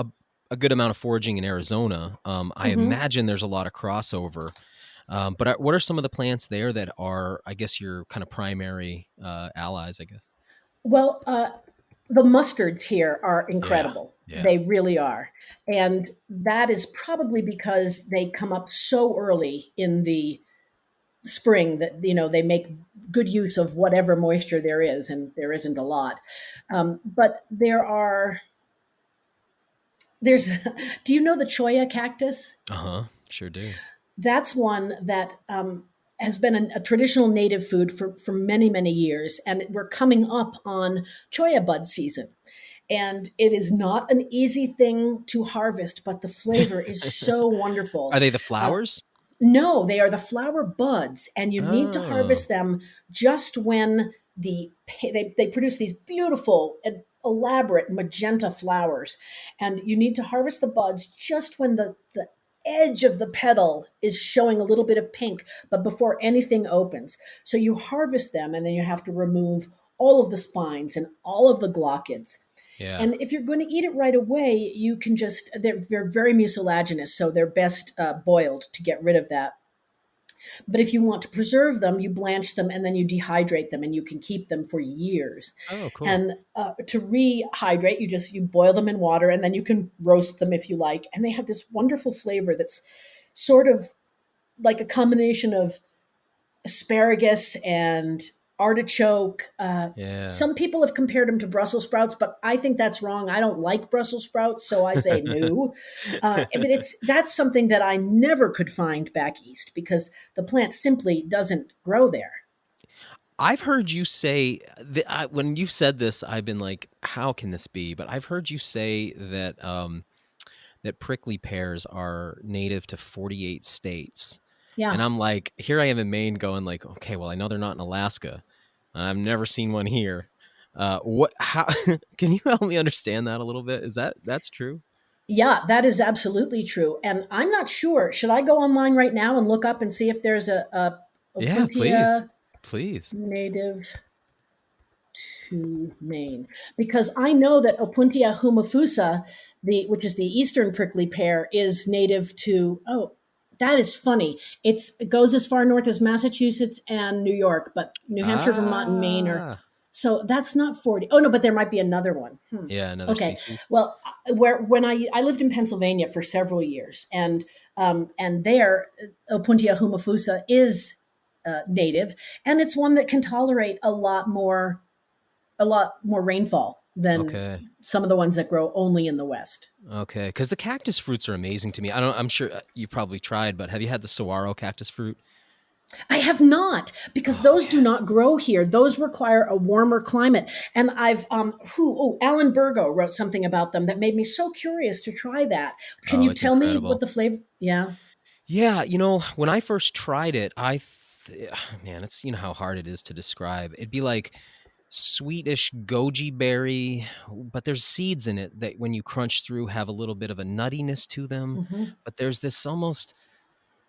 a good amount of foraging in Arizona. I imagine there's a lot of crossover. But what are some of the plants there that are, I guess, your kind of primary allies, I guess? Well, the mustards here are incredible. Yeah. They really are. And that is probably because they come up so early in the spring that, you know, they make good use of whatever moisture there is, and there isn't a lot. But there's, do you know the Choya cactus? Sure do. That's one that has been a traditional native food for many, many years. And we're coming up on Choya bud season. And it is not an easy thing to harvest, but the flavor is so wonderful. Are they the flowers? No, they are the flower buds, and you need to harvest them just when they produce these beautiful and elaborate magenta flowers. And you need to harvest the buds just when the edge of the petal is showing a little bit of pink, but before anything opens. So you harvest them, and then you have to remove all of the spines and all of the glochids. Yeah. And if you're going to eat it right away, you can they're very mucilaginous, so they're best boiled to get rid of that. But if you want to preserve them, you blanch them and then you dehydrate them, and you can keep them for years. Oh, cool. And to rehydrate, you boil them in water, and then you can roast them if you like. And they have this wonderful flavor that's sort of like a combination of asparagus and artichoke. Some people have compared them to Brussels sprouts, but I think that's wrong. I don't like Brussels sprouts, so I say no. But that's something that I never could find back east because the plant simply doesn't grow there. I've heard you say that when you've said this, I've been like, how can this be? But I've heard you say that that prickly pears are native to 48 states. Yeah. And I'm like, here I am in Maine going like, okay, well, I know they're not in Alaska. I've never seen one here. What? How can you help me understand that a little bit? That's true? Yeah, that is absolutely true. And I'm not sure. Should I go online right now and look up and see if there's a Yeah, please, Opuntia please. native to Maine? Because I know that Opuntia humifusa, which is the eastern prickly pear, is native to. Oh, that is funny. It goes as far north as Massachusetts and New York, but New Hampshire, Vermont, and Maine are. Ah, So that's not 40. Oh no, but there might be another one. yeah, another Okay. species. Well, where when I lived in Pennsylvania for several years, and there Opuntia humifusa is native, and it's one that can tolerate a lot more rainfall than Okay. some of the ones that grow only in the West. Okay, because the cactus fruits are amazing to me. I'm sure you probably tried, but have you had the saguaro cactus fruit? I have not, because Oh those do man. not grow here. Those require a warmer climate. And Alan Burgo wrote something about them that made me so curious to try that. Can Oh, you it's tell me what incredible. the flavor? Yeah. Yeah, when I first tried it, man, it's how hard it is to describe. It'd be like sweetish goji berry, but there's seeds in it that when you crunch through have a little bit of a nuttiness to them. Hmm. But there's this almost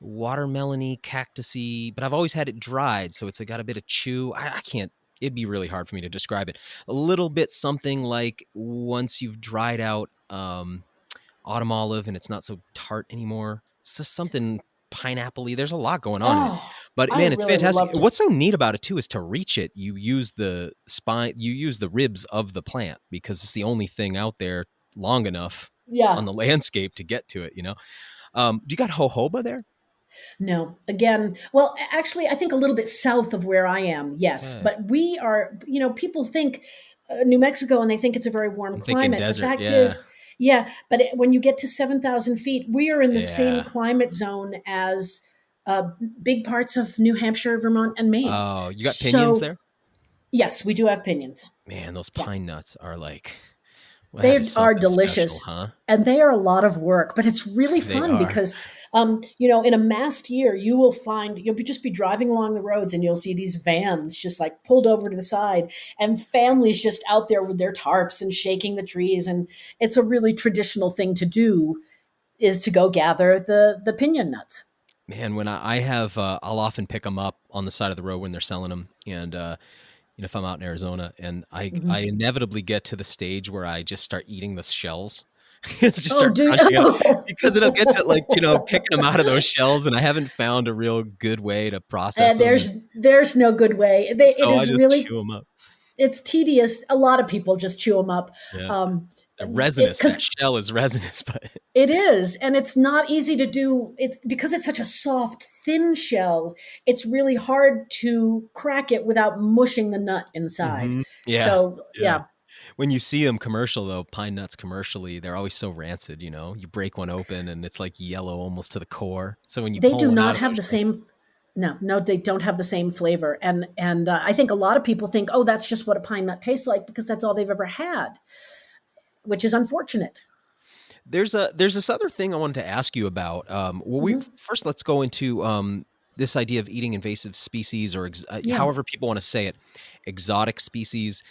watermelony, cactusy, but I've always had it dried, so it's got a bit of chew. I can't. It'd be really hard for me to describe it. A little bit something like once you've dried out autumn olive and it's not so tart anymore. It's just something pineapple-y. There's a lot going on in it. Oh, But I man, it's really would fantastic. love to. What's so neat about it too is to reach it, you use the spine, you use the ribs of the plant because it's the only thing out there long enough Yeah. on the landscape to get to it. Do you got jojoba there? No, again, well, actually, I think a little bit south of where I am, yes. Okay. But we are, people think New Mexico and they think it's a very warm I'm thinking climate. The desert. fact Yeah. is, yeah, but when you get to 7,000 feet, we are in the same Yeah. climate zone as big parts of New Hampshire, Vermont, and Maine. Oh, you got pinions So, there? yes, we do have pinions. Man, those Yeah. pine nuts are like, well, that They is are something special, delicious huh? and they are a lot of work, but it's really They fun are. because, in a massed year, you'll just be driving along the roads and you'll see these vans just like pulled over to the side and families just out there with their tarps and shaking the trees. And it's a really traditional thing to do is to go gather the pinion nuts. Man, when I have, I'll often pick them up on the side of the road when they're selling them. And, if I'm out in Arizona and I Mhm. inevitably get to the stage where I just start eating the shells, just Oh, start do crunching it you? because it'll get to like, picking them out of those shells. And I haven't found a real good way to process And them. there's no good way. It So I is just really, chew them up. it's tedious. A lot of people just chew them up. Yeah. Um, They're resinous. That because shell is resinous, but it is, and it's not easy to do. It's because it's such a soft, thin shell. It's really hard to crack it without mushing the nut inside. Mhm. Yeah. So Yeah. yeah, When you see them commercial though, pine nuts commercially, they're always so rancid, You break one open and it's like yellow almost to the core. So when you they pull do one out not of have those the shells, same. No, no, they don't have the same flavor, and I think a lot of people think, oh, that's just what a pine nut tastes like because that's all they've ever had, which is unfortunate. there's this other thing I wanted to ask you about. Well, we Mhm. first let's go into this idea of eating invasive species or Yeah. however people want to say it. Exotic species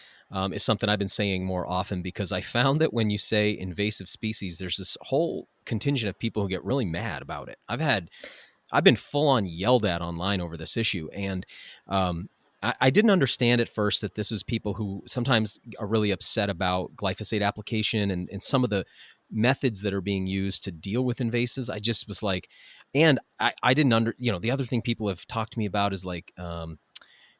is something I've been saying more often because I found that when you say invasive species, there's this whole contingent of people who get really mad about it. I've been full on yelled at online over this issue. And I didn't understand at first that this was people who sometimes are really upset about glyphosate application and some of the methods that are being used to deal with invasives. I just was like, and I didn't the other thing people have talked to me about is like,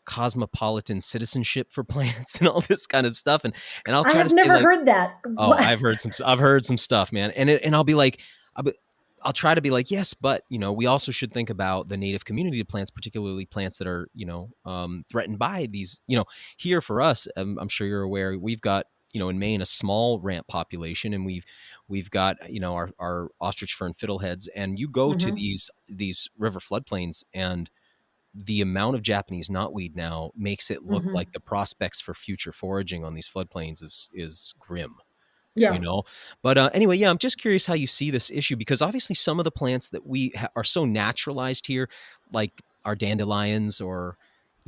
cosmopolitan citizenship for plants and all this kind of stuff. And I'll I try to have say never like, heard that. oh, I've heard some stuff, man. And I'll be like, I'll try to be like, yes, but we also should think about the native community of plants, particularly plants that are, threatened by these, here for us. I'm sure you're aware, we've got, in Maine, a small ramp population, and we've got, our ostrich fern fiddleheads, and you go to Mhm. these river floodplains, and the amount of Japanese knotweed now makes it look Mhm. like the prospects for future foraging on these floodplains is grim. you Yeah. know but anyway, yeah, I'm just curious how you see this issue, because obviously some of the plants that we are so naturalized here, like our dandelions or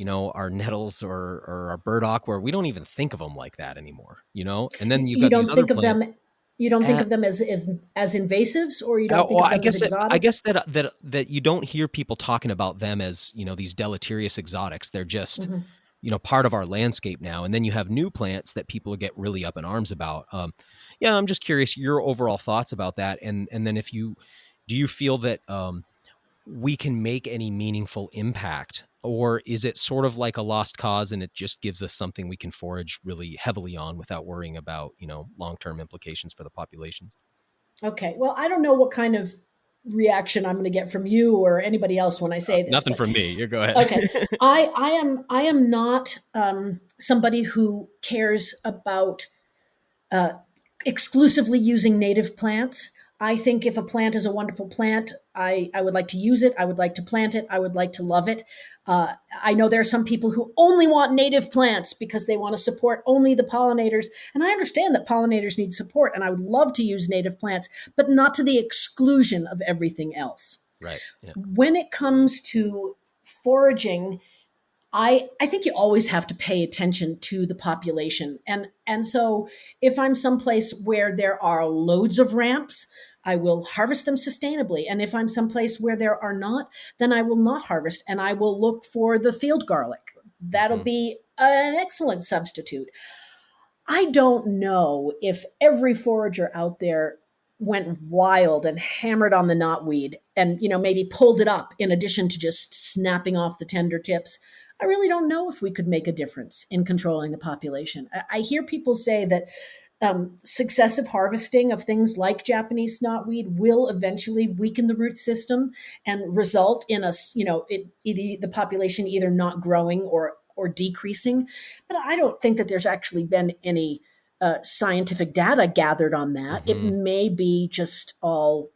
our nettles or our burdock, where we don't even think of them like that anymore, and then you've You got these don't other think of plants. them. You don't think of them as invasives, or you don't think Oh, of I them as guess exotics. that you don't hear people talking about them as, these deleterious exotics. They're just, Hmm. part of our landscape now. And then you have new plants that people get really up in arms about. Yeah, I'm just curious your overall thoughts about that. And then do you feel that we can make any meaningful impact, or is it sort of like a lost cause and it just gives us something we can forage really heavily on without worrying about, long-term implications for the populations? Okay. Well, I don't know what kind of reaction I'm going to get from you or anybody else when I say this, Nothing but from me. You go ahead. okay. I am not somebody who cares about uh, exclusively using native plants. I think if a plant is a wonderful plant, I would like to use it. I would like to plant it. I would like to love it. I know there are some people who only want native plants because they want to support only the pollinators. And I understand that pollinators need support, and I would love to use native plants, but not to the exclusion of everything else. Right. Yeah. When it comes to foraging, I think you always have to pay attention to the population. And so if I'm someplace where there are loads of ramps, I will harvest them sustainably. And if I'm someplace where there are not, then I will not harvest and I will look for the field garlic. That'll Mhm. be an excellent substitute. I don't know if every forager out there went wild and hammered on the knotweed and maybe pulled it up in addition to just snapping off the tender tips. I really don't know if we could make a difference in controlling the population. I hear people say that successive harvesting of things like Japanese knotweed will eventually weaken the root system and result in the population either not growing or decreasing. But I don't think that there's actually been any scientific data gathered on that. It Mhm. may be just all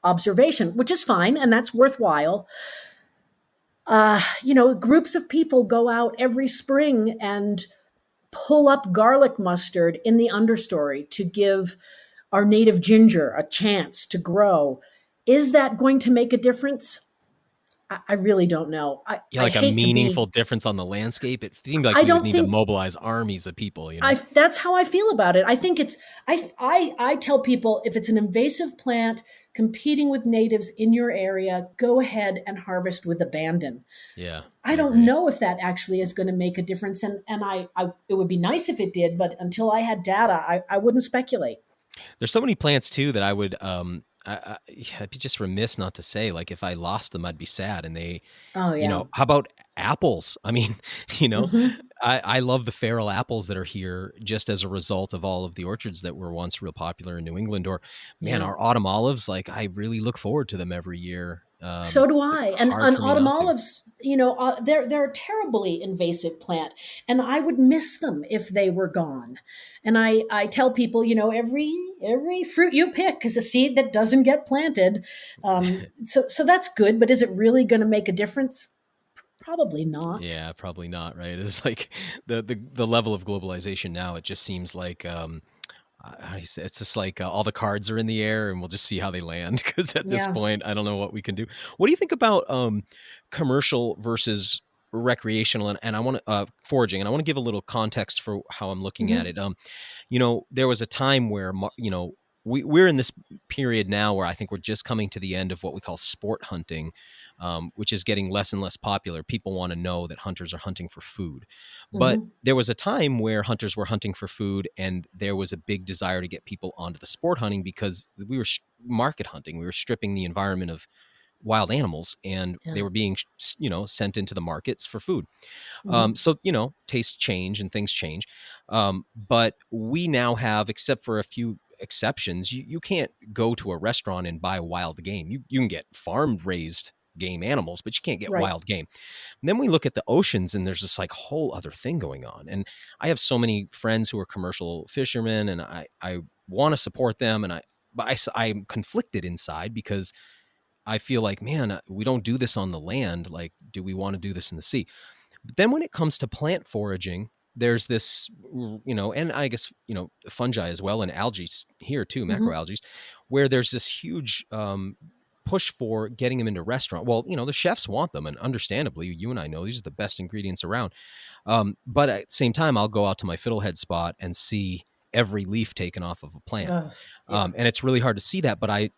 observation, which is fine and that's worthwhile. Groups of people go out every spring and pull up garlic mustard in the understory to give our native ginger a chance to grow. Is that going to make a difference? I really don't know. I, Yeah, I like a hate to meaningful be, difference on the landscape. It seemed like I we would don't need to think mobilize armies of people. that's how I feel about it. I think it's I tell people if it's an invasive plant competing with natives in your area, go ahead and harvest with abandon. Yeah, I I don't agree. know if that actually is going to make a difference, and I it would be nice if it did, but until I had data, I wouldn't speculate. There's so many plants too that I would I'd be just remiss not to say, like, if I lost them I'd be sad. And they, Oh yeah. how about apples? I mean, you know, Hmm. I love the feral apples that are here just as a result of all of the orchards that were once real popular in New England. Or man, Yeah. our autumn olives, like I really look forward to them every year. So do It's I. And hard on for me autumn not to. olives, they're a terribly invasive plant, and I would miss them if they were gone. And I tell people, every fruit you pick is a seed that doesn't get planted. So that's good, but is it really going to make a difference? Probably not. Yeah, probably not, right? It's like the level of globalization now, it just seems like it's just like all the cards are in the air and we'll just see how they land, because at this Yeah. point I don't know what we can do. What do you think about commercial versus recreational? And I want to foraging, and I want to give a little context for how I'm looking at Hmm. it. There was a time where we're in this period now where I think we're just coming to the end of what we call sport hunting, which is getting less and less popular. People want to know that hunters are hunting for food. But Hmm. there was a time where hunters were hunting for food, and there was a big desire to get people onto the sport hunting because we were market hunting. We were stripping the environment of wild animals, and they Yeah. were being sent into the markets for food. Hmm. So tastes change and things change. But we now have, except for a few exceptions, you can't go to a restaurant and buy wild game. You can get farm raised game animals, but you can't get Right. wild game. And then we look at the oceans, and there's this like whole other thing going on. And I have so many friends who are commercial fishermen, and I want to support them, I'm conflicted inside because I feel like, man, we don't do this on the land. Like, do we want to do this in the sea? But then when it comes to plant foraging, there's this, and I guess, fungi as well, and algae here too, Hmm. macroalgae, where there's this huge push for getting them into restaurant. Well, the chefs want them, and understandably, you and I know these are the best ingredients around. But at the same time, I'll go out to my fiddlehead spot and see every leaf taken off of a plant. And it's really hard to see that, but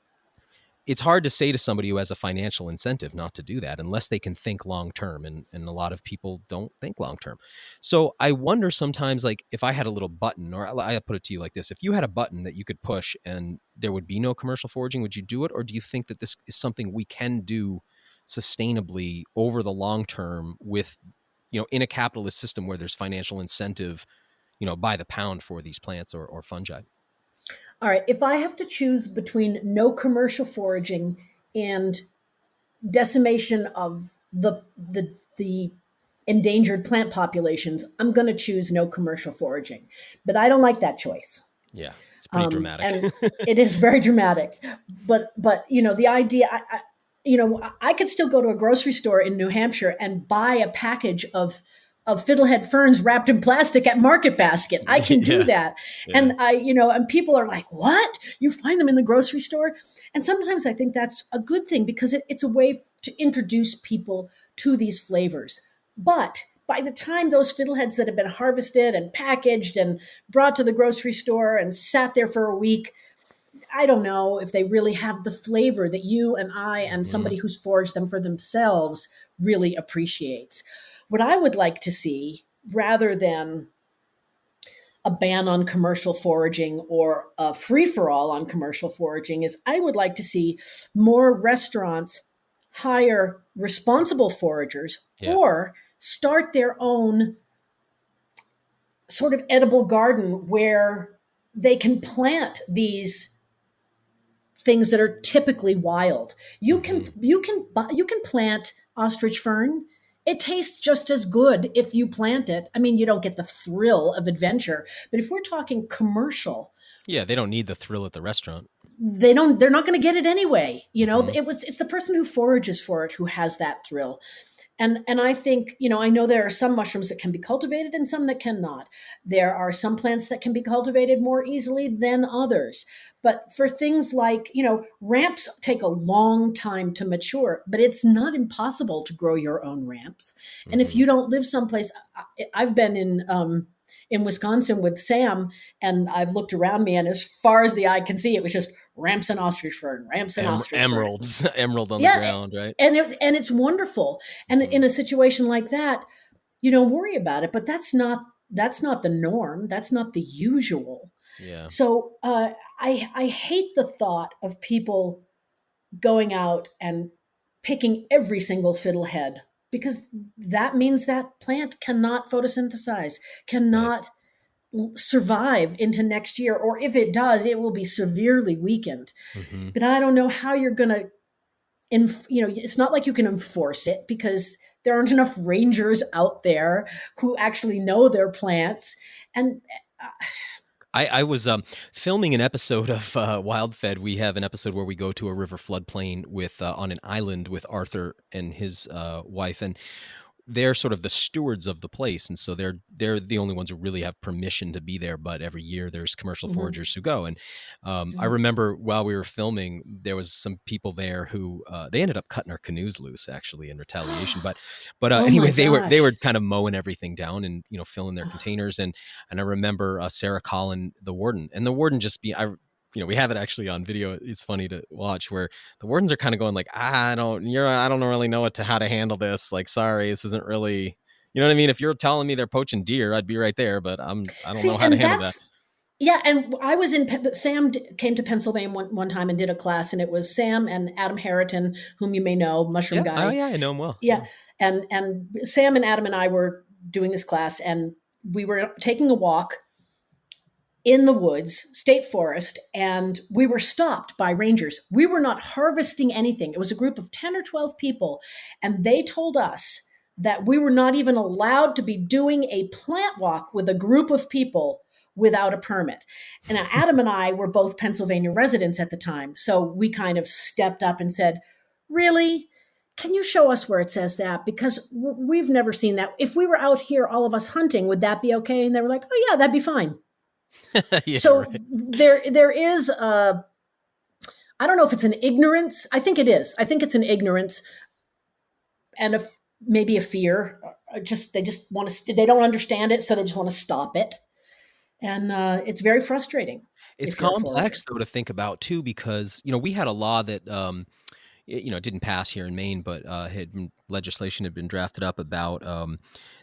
it's hard to say to somebody who has a financial incentive not to do that unless they can think long-term. And a lot of people don't think long-term. So I wonder sometimes, like, if I had a little button, or I put it to you like this, if you had a button that you could push and there would be no commercial foraging, would you do it? Or do you think that this is something we can do sustainably over the long term with, in a capitalist system where there's financial incentive, by the pound for these plants or fungi? All right. If I have to choose between no commercial foraging and decimation of the endangered plant populations, I'm going to choose no commercial foraging. But I don't like that choice. Yeah, it's pretty dramatic. And it is very dramatic. But the idea, I could still go to a grocery store in New Hampshire and buy a package of fiddlehead ferns wrapped in plastic at Market Basket. I can do that. Yeah. And and people are like, what? You find them in the grocery store? And sometimes I think that's a good thing because it's a way to introduce people to these flavors. But by the time those fiddleheads that have been harvested and packaged and brought to the grocery store and sat there for a week, I don't know if they really have the flavor that you and I and somebody who's foraged them for themselves really appreciates. What I would like to see, rather than a ban on commercial foraging or a free-for-all on commercial foraging, is I would like to see more restaurants hire responsible foragers or start their own sort of edible garden where they can plant these things that are typically wild. You can plant ostrich fern. It tastes just as good if you plant it. I mean, you don't get the thrill of adventure, but if we're talking commercial, they don't need the thrill at the restaurant. They're not going to get it anyway. It's the person who forages for it who has that thrill. And I think, I know there are some mushrooms that can be cultivated and some that cannot. There are some plants that can be cultivated more easily than others. But for things like, ramps take a long time to mature, but it's not impossible to grow your own ramps. And if you don't live someplace, I've been in Wisconsin with Sam, and I've looked around me, and as far as the eye can see, it was just ramps and ostrich fern, emeralds, emerald on the ground, right? And it's wonderful. And in a situation like that, you don't worry about it. But that's not the norm. That's not the usual. Yeah. So I hate the thought of people going out and picking every single fiddlehead, because that means that plant cannot photosynthesize, cannot survive into next year. Or if it does, it will be severely weakened. But I don't know how you're going to, it's not like you can enforce it because there aren't enough rangers out there who actually know their plants. And I was filming an episode of WildFed. We have an episode where we go to a river floodplain with on an island with Arthur and his wife, and they're sort of the stewards of the place, and so they're the only ones who really have permission to be there. But every year there's commercial foragers who go, and I remember while we were filming, there was some people there who they ended up cutting our canoes loose actually in retaliation. But anyway, they were kind of mowing everything down and filling their containers, and I remember Sarah calling the warden, and the warden just we have it actually on video. It's funny to watch where the wardens are kind of going like, I don't really know how to handle this. Like, sorry, this isn't really, you know what I mean? If you're telling me they're poaching deer, I'd be right there, but I don't know how to handle that. Yeah. And I was Sam came to Pennsylvania one time and did a class, and it was Sam and Adam Harriton, whom you may know, mushroom guy. Oh yeah. I know him well. Yeah. And Sam and Adam and I were doing this class, and we were taking a walk in the woods, state forest, and we were stopped by rangers. We were not harvesting anything. It was a group of 10 or 12 people, and they told us that we were not even allowed to be doing a plant walk with a group of people without a permit. And Adam and I were both Pennsylvania residents at the time, so we kind of stepped up and said, really? Can you show us where it says that? Because we've never seen that. If we were out here, all of us hunting, would that be okay? And they were like, oh yeah, that'd be fine. Yeah, so right. there is a I don't know if it's an ignorance. I think it is. I think it's an ignorance and maybe a fear. They just want to. They don't understand it, so they just want to stop it, and it's very frustrating It's if you're a forager. complex though to think about too, because we had a law that it didn't pass here in Maine, but legislation had been drafted up about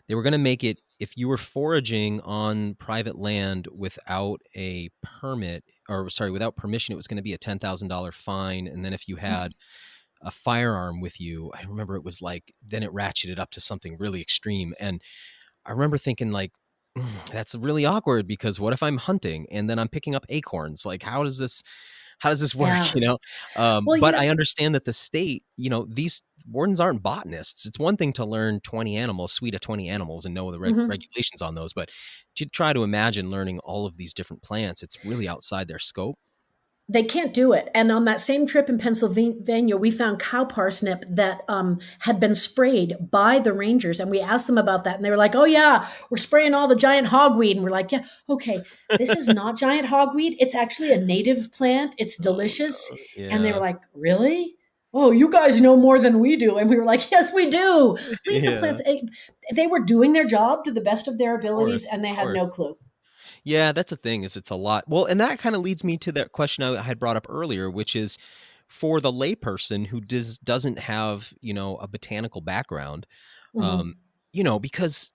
they were going to make it, if you were foraging on private land without a permit, or sorry, without permission, it was going to be a $10,000 fine, and then if you had a firearm with you, I remember it was like, then it ratcheted up to something really extreme. And I remember thinking like, that's really awkward, because what if I'm hunting and then I'm picking up acorns? Like, how does this work? Yeah. Well, But I understand that the state, these wardens aren't botanists. It's one thing to learn 20 animals, suite of 20 animals, and know the regulations on those. But to try to imagine learning all of these different plants, it's really outside their scope. they can't do it. And on that same trip in Pennsylvania, we found cow parsnip that had been sprayed by the rangers. And we asked them about that. And they were like, oh, yeah, we're spraying all the giant hogweed. And we're like, yeah, okay, this is not giant hogweed. It's actually a native plant. It's delicious. Yeah. And they were like, really? Oh, you guys know more than we do. And we were like, yes, we do. Leave the plants. They were doing their job to the best of their abilities, and they had no clue. Yeah, that's the thing, is it's a lot. Well, and that kind of leads me to that question I had brought up earlier, which is for the layperson who doesn't have, a botanical background, because,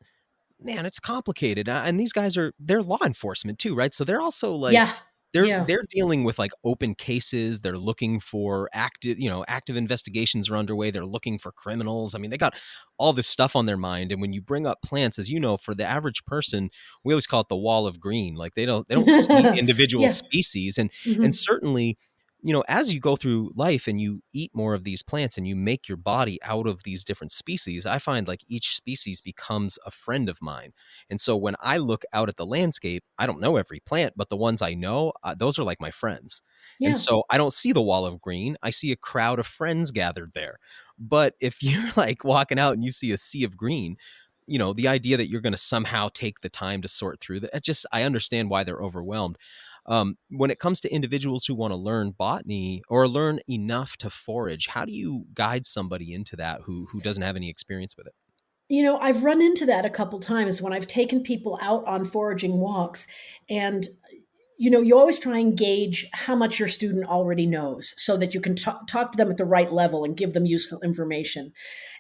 man, it's complicated. And these guys they're law enforcement too, right? So they're also like, they're dealing with like open cases. They're looking for active investigations are underway. They're looking for criminals. I mean, they got all this stuff on their mind. And when you bring up plants, as you know, for the average person, we always call it the wall of green. Like they don't see individual species. And certainly, as you go through life and you eat more of these plants and you make your body out of these different species, I find like each species becomes a friend of mine. And so when I look out at the landscape, I don't know every plant, but the ones I know, those are like my friends. Yeah. And so I don't see the wall of green. I see a crowd of friends gathered there. But if you're like walking out and you see a sea of green, the idea that you're going to somehow take the time to sort through that, I understand why they're overwhelmed. When it comes to individuals who want to learn botany or learn enough to forage, how do you guide somebody into that who doesn't have any experience with it? I've run into that a couple times when I've taken people out on foraging walks, and you always try and gauge how much your student already knows so that you can talk to them at the right level and give them useful information.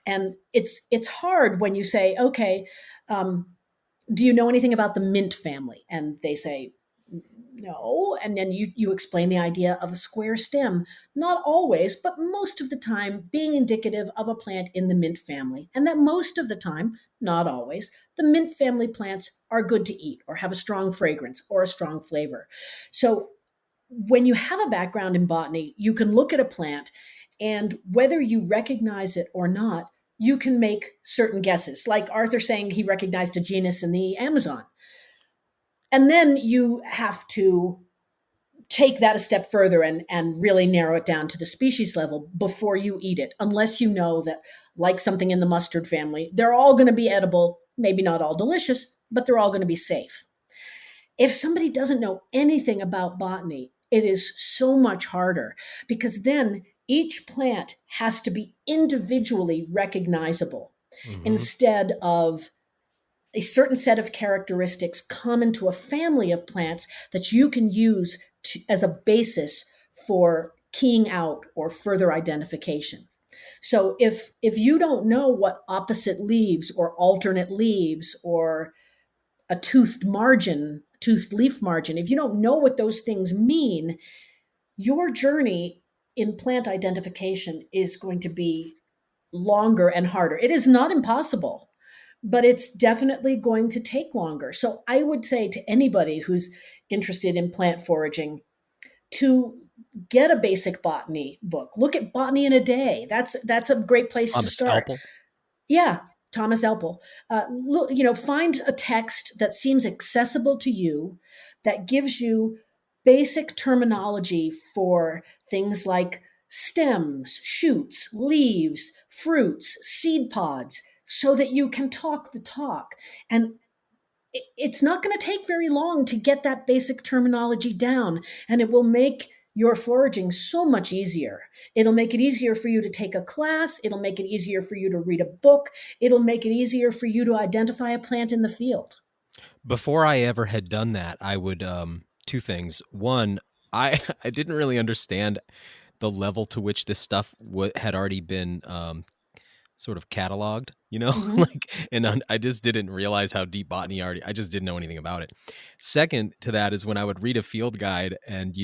And it's hard when you say, okay, do you know anything about the mint family? And they say, no. And then you explain the idea of a square stem, not always, but most of the time being indicative of a plant in the mint family. And that most of the time, not always, the mint family plants are good to eat or have a strong fragrance or a strong flavor. So when you have a background in botany, you can look at a plant, and whether you recognize it or not, you can make certain guesses. Like Arthur saying he recognized a genus in the Amazon. And then you have to take that a step further and really narrow it down to the species level before you eat it, unless you know that, like something in the mustard family, they're all going to be edible, maybe not all delicious, but they're all going to be safe. If somebody doesn't know anything about botany, it is so much harder, because then each plant has to be individually recognizable instead of a certain set of characteristics common to a family of plants that you can use as a basis for keying out or further identification. So if you don't know what opposite leaves or alternate leaves or a toothed leaf margin, if you don't know what those things mean, your journey in plant identification is going to be longer and harder. It is not impossible, but it's definitely going to take longer. So I would say to anybody who's interested in plant foraging to get a basic botany book. Look at Botany in a Day. That's a great place to start. Alpel. Yeah, Thomas Elpel. Find a text that seems accessible to you, that gives you basic terminology for things like stems, shoots, leaves, fruits, seed pods, so that you can talk the talk. And it's not going to take very long to get that basic terminology down, and it will make your foraging so much easier. It'll make it easier for you to take a class. It'll make it easier for you to read a book. It'll make it easier for you to identify a plant in the field. Before I ever had done that, I would two things. One, I I didn't really understand the level to which this stuff had already been sort of cataloged, Mm-hmm. I just didn't realize how deep botany already, I just didn't know anything about it. Second to that is when I would read a field guide and,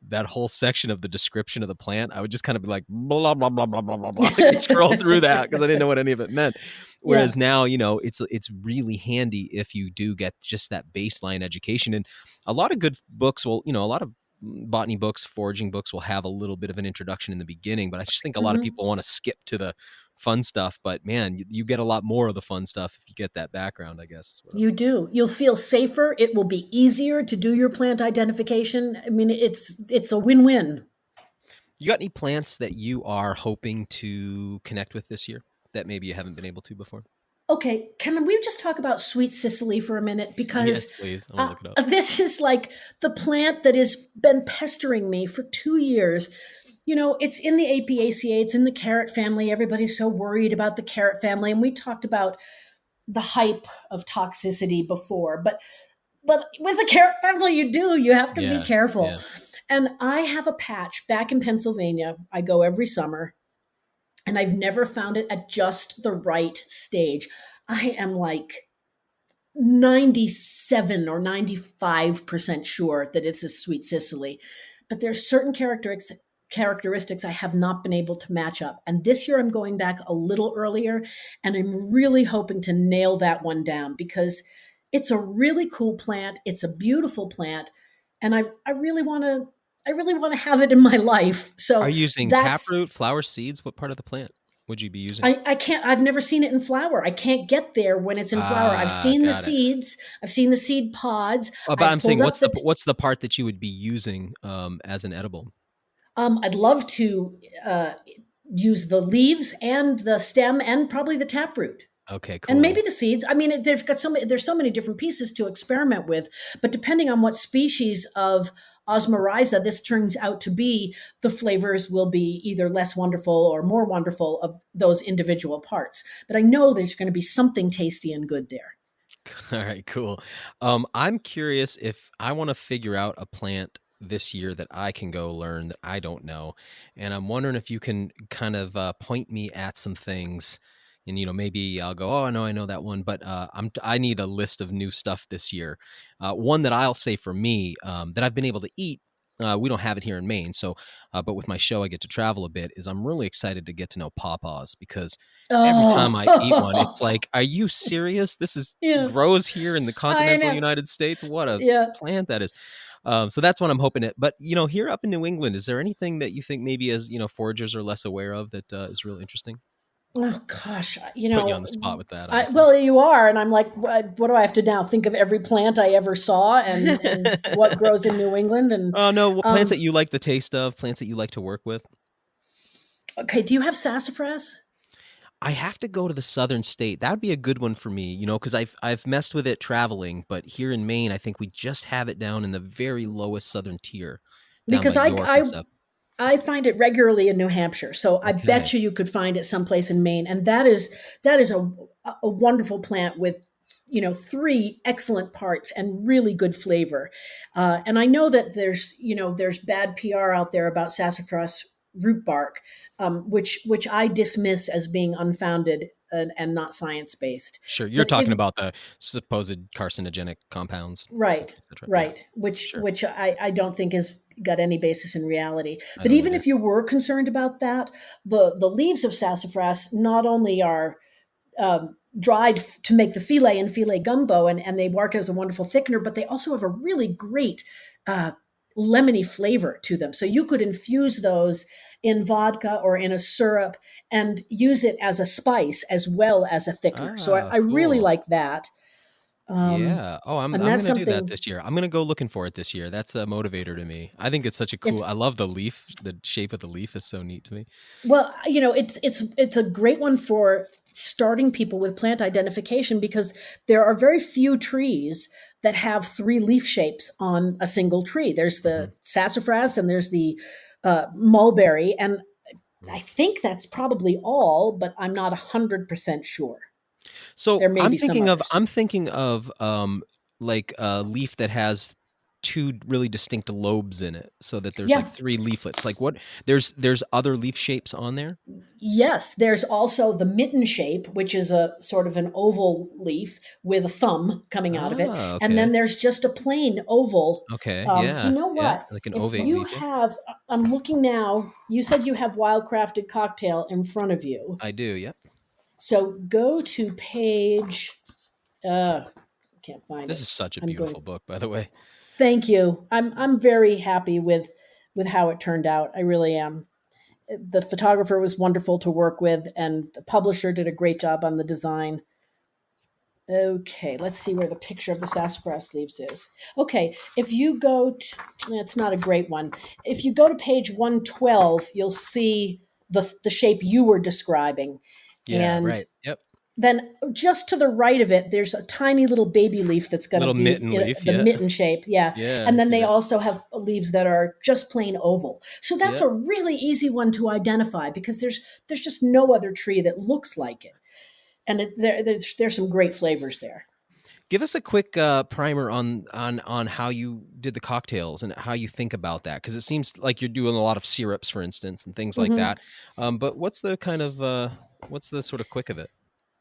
that whole section of the description of the plant, I would just kind of be like, blah, blah, blah, blah, blah, blah, blah. I could scroll through that because I didn't know what any of it meant. Whereas now, it's really handy if you do get just that baseline education. And a lot of good books will, a lot of botany books, foraging books will have a little bit of an introduction in the beginning, but I just think a lot of people want to skip to the fun stuff. But man, you get a lot more of the fun stuff if you get that background, I guess. You do. You'll feel safer. It will be easier to do your plant identification. I mean, it's a win-win. You got any plants that you are hoping to connect with this year that maybe you haven't been able to before? Okay, can we just talk about sweet Sicily for a minute? Because yes, please. I want to look it up. This is like the plant that has been pestering me for 2 years. It's in the Apiaceae, it's in the carrot family. Everybody's so worried about the carrot family. And we talked about the hype of toxicity before. But with the carrot family, you have to be careful. Yeah. And I have a patch back in Pennsylvania. I go every summer. And I've never found it at just the right stage. I am like 97 or 95% sure that it's a sweet Sicily. But there's certain characteristics I have not been able to match up. And this year I'm going back a little earlier, and I'm really hoping to nail that one down because it's a really cool plant. It's a beautiful plant. And I really want to have it in my life. So are you using taproot, flower seeds? What part of the plant would you be using? I can't, I've never seen it in flower. I can't get there when it's in flower. I've seen the seeds. I've seen the seed pods. But I'm saying, what's the part that you would be using as an edible? I'd love to use the leaves and the stem and probably the taproot. Okay, cool. And maybe the seeds. I mean, there's so many different pieces to experiment with, but depending on what species of Osmorrhiza this turns out to be, the flavors will be either less wonderful or more wonderful of those individual parts. But I know there's going to be something tasty and good there. All right, cool. I'm curious if I want to figure out a plant this year that I can go learn that I don't know. And I'm wondering if you can kind of point me at some things. And, maybe I'll go, oh, no, I know that one. But I need a list of new stuff this year. One that I'll say for me that I've been able to eat. We don't have it here in Maine. So, but with my show, I get to travel a bit. I'm really excited to get to know pawpaws because every time I eat one, it's like, are you serious? This is grows here in the continental United States. What a plant that is. So that's what I'm hoping it. But, here up in New England, is there anything that you think maybe as, foragers are less aware of that is really interesting? Oh gosh, Put you on the spot with that. Well, you are, and I'm like, what do I have to now think of every plant I ever saw and what grows in New England? And no, plants that you like the taste of, plants that you like to work with. Okay, do you have sassafras? I have to go to the southern state. That would be a good one for me, because I've messed with it traveling, but here in Maine, I think we just have it down in the very lowest southern tier. Because I find it regularly in New Hampshire, so I bet you could find it someplace in Maine, and that is a wonderful plant with 3 excellent parts and really good flavor. And I know that there's bad PR out there about sassafras root bark, which I dismiss as being unfounded and not science-based. Sure, you're talking about the supposed carcinogenic compounds, right? Which I don't think is got any basis in reality. But even if you were concerned about that, the leaves of sassafras not only are dried to make the filet and filet gumbo, and they work as a wonderful thickener, but they also have a really great lemony flavor to them. So you could infuse those in vodka or in a syrup and use it as a spice as well as a thickener. So I really like that. I'm going to do that this year. I'm going to go looking for it this year. That's a motivator to me. I think it's such a cool, I love the leaf. The shape of the leaf is so neat to me. Well, it's a great one for starting people with plant identification, because there are very few trees that have 3 leaf shapes on a single tree. There's the sassafras and there's the mulberry. And I think that's probably all, but I'm not 100% sure. So There may be some others. I'm thinking of like a leaf that has 2 really distinct lobes in it, so that there's like 3 leaflets. Like what? There's other leaf shapes on there? Yes, there's also the mitten shape, which is a sort of an oval leaf with a thumb coming out of it. Okay. And then there's just a plain oval. Okay. Yeah. You know what? Yeah, like an ovate you leaf. have, I'm looking now, you said you have Wildcrafted Cocktail in front of you. I do. Yep. So go to page, can't find it. This is such a beautiful book, by the way. Thank you. I'm very happy with how it turned out. I really am. The photographer was wonderful to work with, and the publisher did a great job on the design. Okay, let's see where the picture of the sassafras leaves is. Okay, if you go to, it's not a great one. If you go to page 112, you'll see the shape you were describing. Yeah, and right. Yep. Then just to the right of it, there's a tiny little baby leaf that's going to be mitten leaf, the mitten shape. Yeah. And then they also have leaves that are just plain oval. So that's a really easy one to identify, because there's just no other tree that looks like it. And there's some great flavors there. Give us a quick primer on how you did the cocktails and how you think about that, because it seems like you're doing a lot of syrups, for instance, and things like that. But what's the kind of what's the sort of quick of it?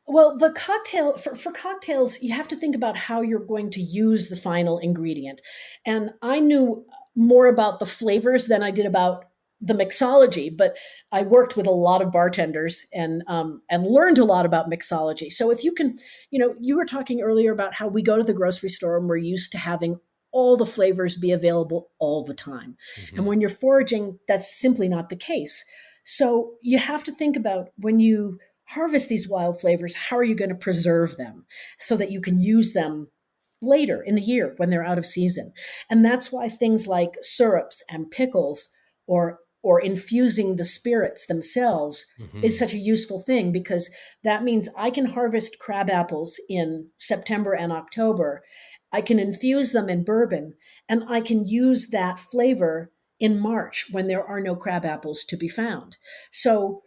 Well, the cocktail for cocktails, you have to think about how you're going to use the final ingredient. And I knew more about the flavors than I did about the mixology, but I worked with a lot of bartenders and learned a lot about mixology. So if you can, you were talking earlier about how we go to the grocery store and we're used to having all the flavors be available all the time. And when you're foraging, that's simply not the case. So you have to think about, when you harvest these wild flavors, how are you going to preserve them so that you can use them later in the year when they're out of season? And that's why things like syrups and pickles or infusing the spirits themselves is such a useful thing, because that means I can harvest crab apples in September and October. I can infuse them in bourbon, and I can use that flavor in March when there are no crab apples to be found. So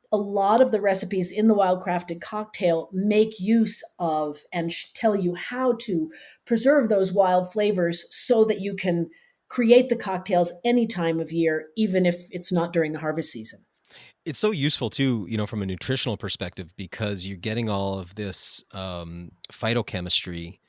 a lot of the recipes in the Wildcrafted Cocktail make use of and tell you how to preserve those wild flavors so that you can create the cocktails any time of year, even if it's not during the harvest season. It's so useful too, from a nutritional perspective, because you're getting all of this phytochemistry,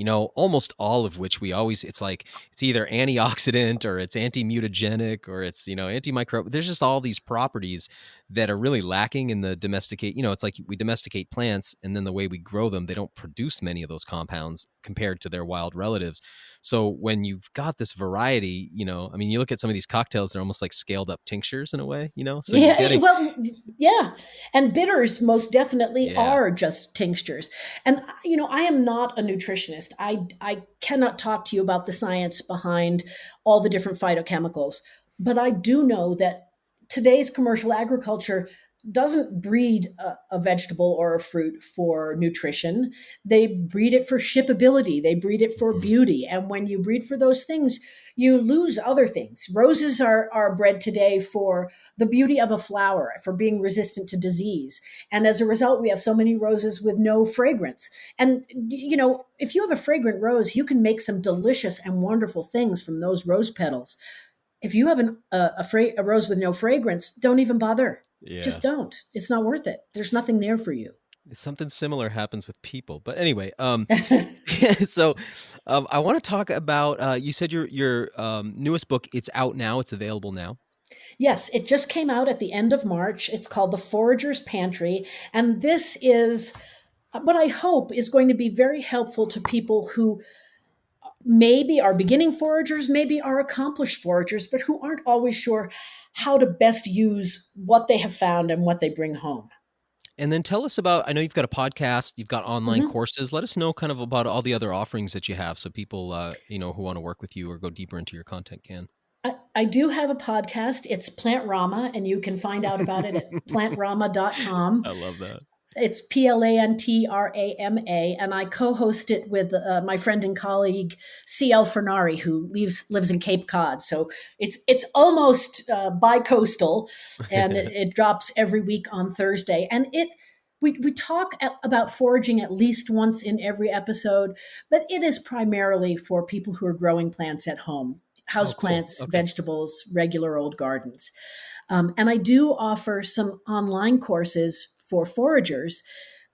almost all of which it's either antioxidant or it's anti-mutagenic or it's, antimicrobial. There's just all these properties that are really lacking in the domesticate. It's like we domesticate plants, and then the way we grow them, they don't produce many of those compounds compared to their wild relatives. So when you've got this variety, you look at some of these cocktails, they're almost like scaled up tinctures in a way, So and bitters most definitely are just tinctures. And, I am not a nutritionist. I cannot talk to you about the science behind all the different phytochemicals, but I do know that today's commercial agriculture doesn't breed a vegetable or a fruit for nutrition. They breed it for shippability. They breed it for beauty. And when you breed for those things, you lose other things. Roses are bred today for the beauty of a flower, for being resistant to disease. And as a result, we have so many roses with no fragrance. And, if you have a fragrant rose, you can make some delicious and wonderful things from those rose petals. If you have a rose with no fragrance, don't even bother. Yeah. Just don't. It's not worth it. There's nothing there for you. Something similar happens with people. But anyway, so I want to talk about, you said your newest book, it's out now. It's available now. Yes, it just came out at the end of March. It's called The Foragers Pantry. And this is what I hope is going to be very helpful to people who maybe are beginning foragers, maybe are accomplished foragers, but who aren't always sure how to best use what they have found and what they bring home. And then tell us about, I know you've got a podcast, you've got online courses. Let us know kind of about all the other offerings that you have, so people, who want to work with you or go deeper into your content can. I do have a podcast. It's Plantrama, and you can find out about it at plantrama.com. I love that. It's Plantrama, and I co-host it with my friend and colleague CL Fernari, who lives in Cape Cod. So it's almost bi-coastal, and it drops every week on Thursday. And we talk about foraging at least once in every episode, but it is primarily for people who are growing plants at home, houseplants, Cool. Okay. vegetables, regular old gardens. And I do offer some online courses for foragers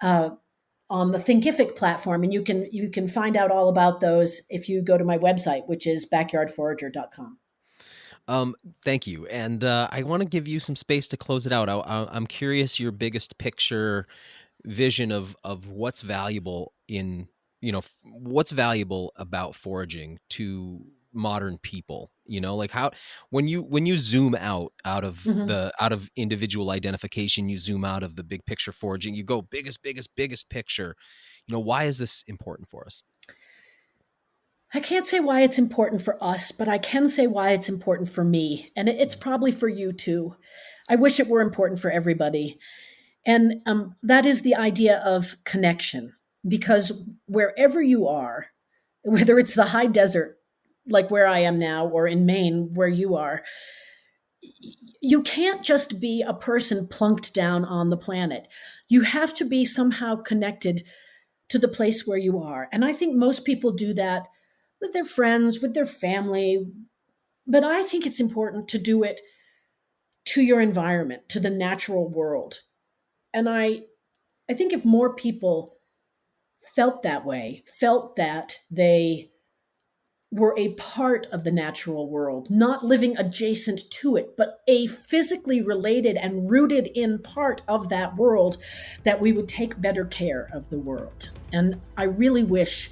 on the Thinkific platform, and you can find out all about those if you go to my website, which is backyardforager.com. Thank you, and I want to give you some space to close it out. I'm curious your biggest picture vision of what's valuable in what's valuable about foraging to modern people. Like how when you zoom out of out of individual identification, you zoom out of the big picture foraging, you go biggest picture. Why is this important for us? I can't say why it's important for us, but I can say why it's important for me, and it's probably for you too. I wish it were important for everybody, and that is the idea of connection, because wherever you are, whether it's the high desert like where I am now, or in Maine, where you are, you can't just be a person plunked down on the planet. You have to be somehow connected to the place where you are. And I think most people do that with their friends, with their family. But I think it's important to do it to your environment, to the natural world. And I think if more people felt that way, felt that they were a part of the natural world, not living adjacent to it, but a physically related and rooted in part of that world, that we would take better care of the world. And I really wish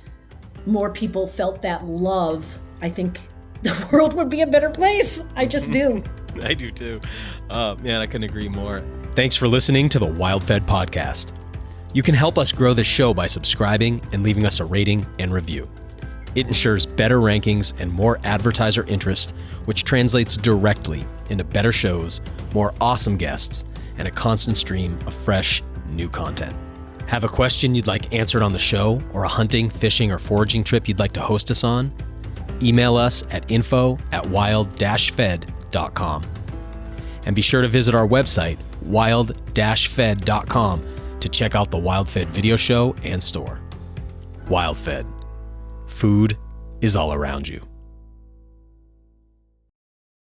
more people felt that love. I think the world would be a better place. I just do. I do too. Man, I couldn't agree more. Thanks for listening to the WildFed podcast. You can help us grow this show by subscribing and leaving us a rating and review. It ensures better rankings and more advertiser interest, which translates directly into better shows, more awesome guests, and a constant stream of fresh, new content. Have a question you'd like answered on the show, or a hunting, fishing, or foraging trip you'd like to host us on? Email us at info@wild-fed.com. And be sure to visit our website, wild-fed.com, to check out the WildFed video show and store. WildFed. Food is all around you.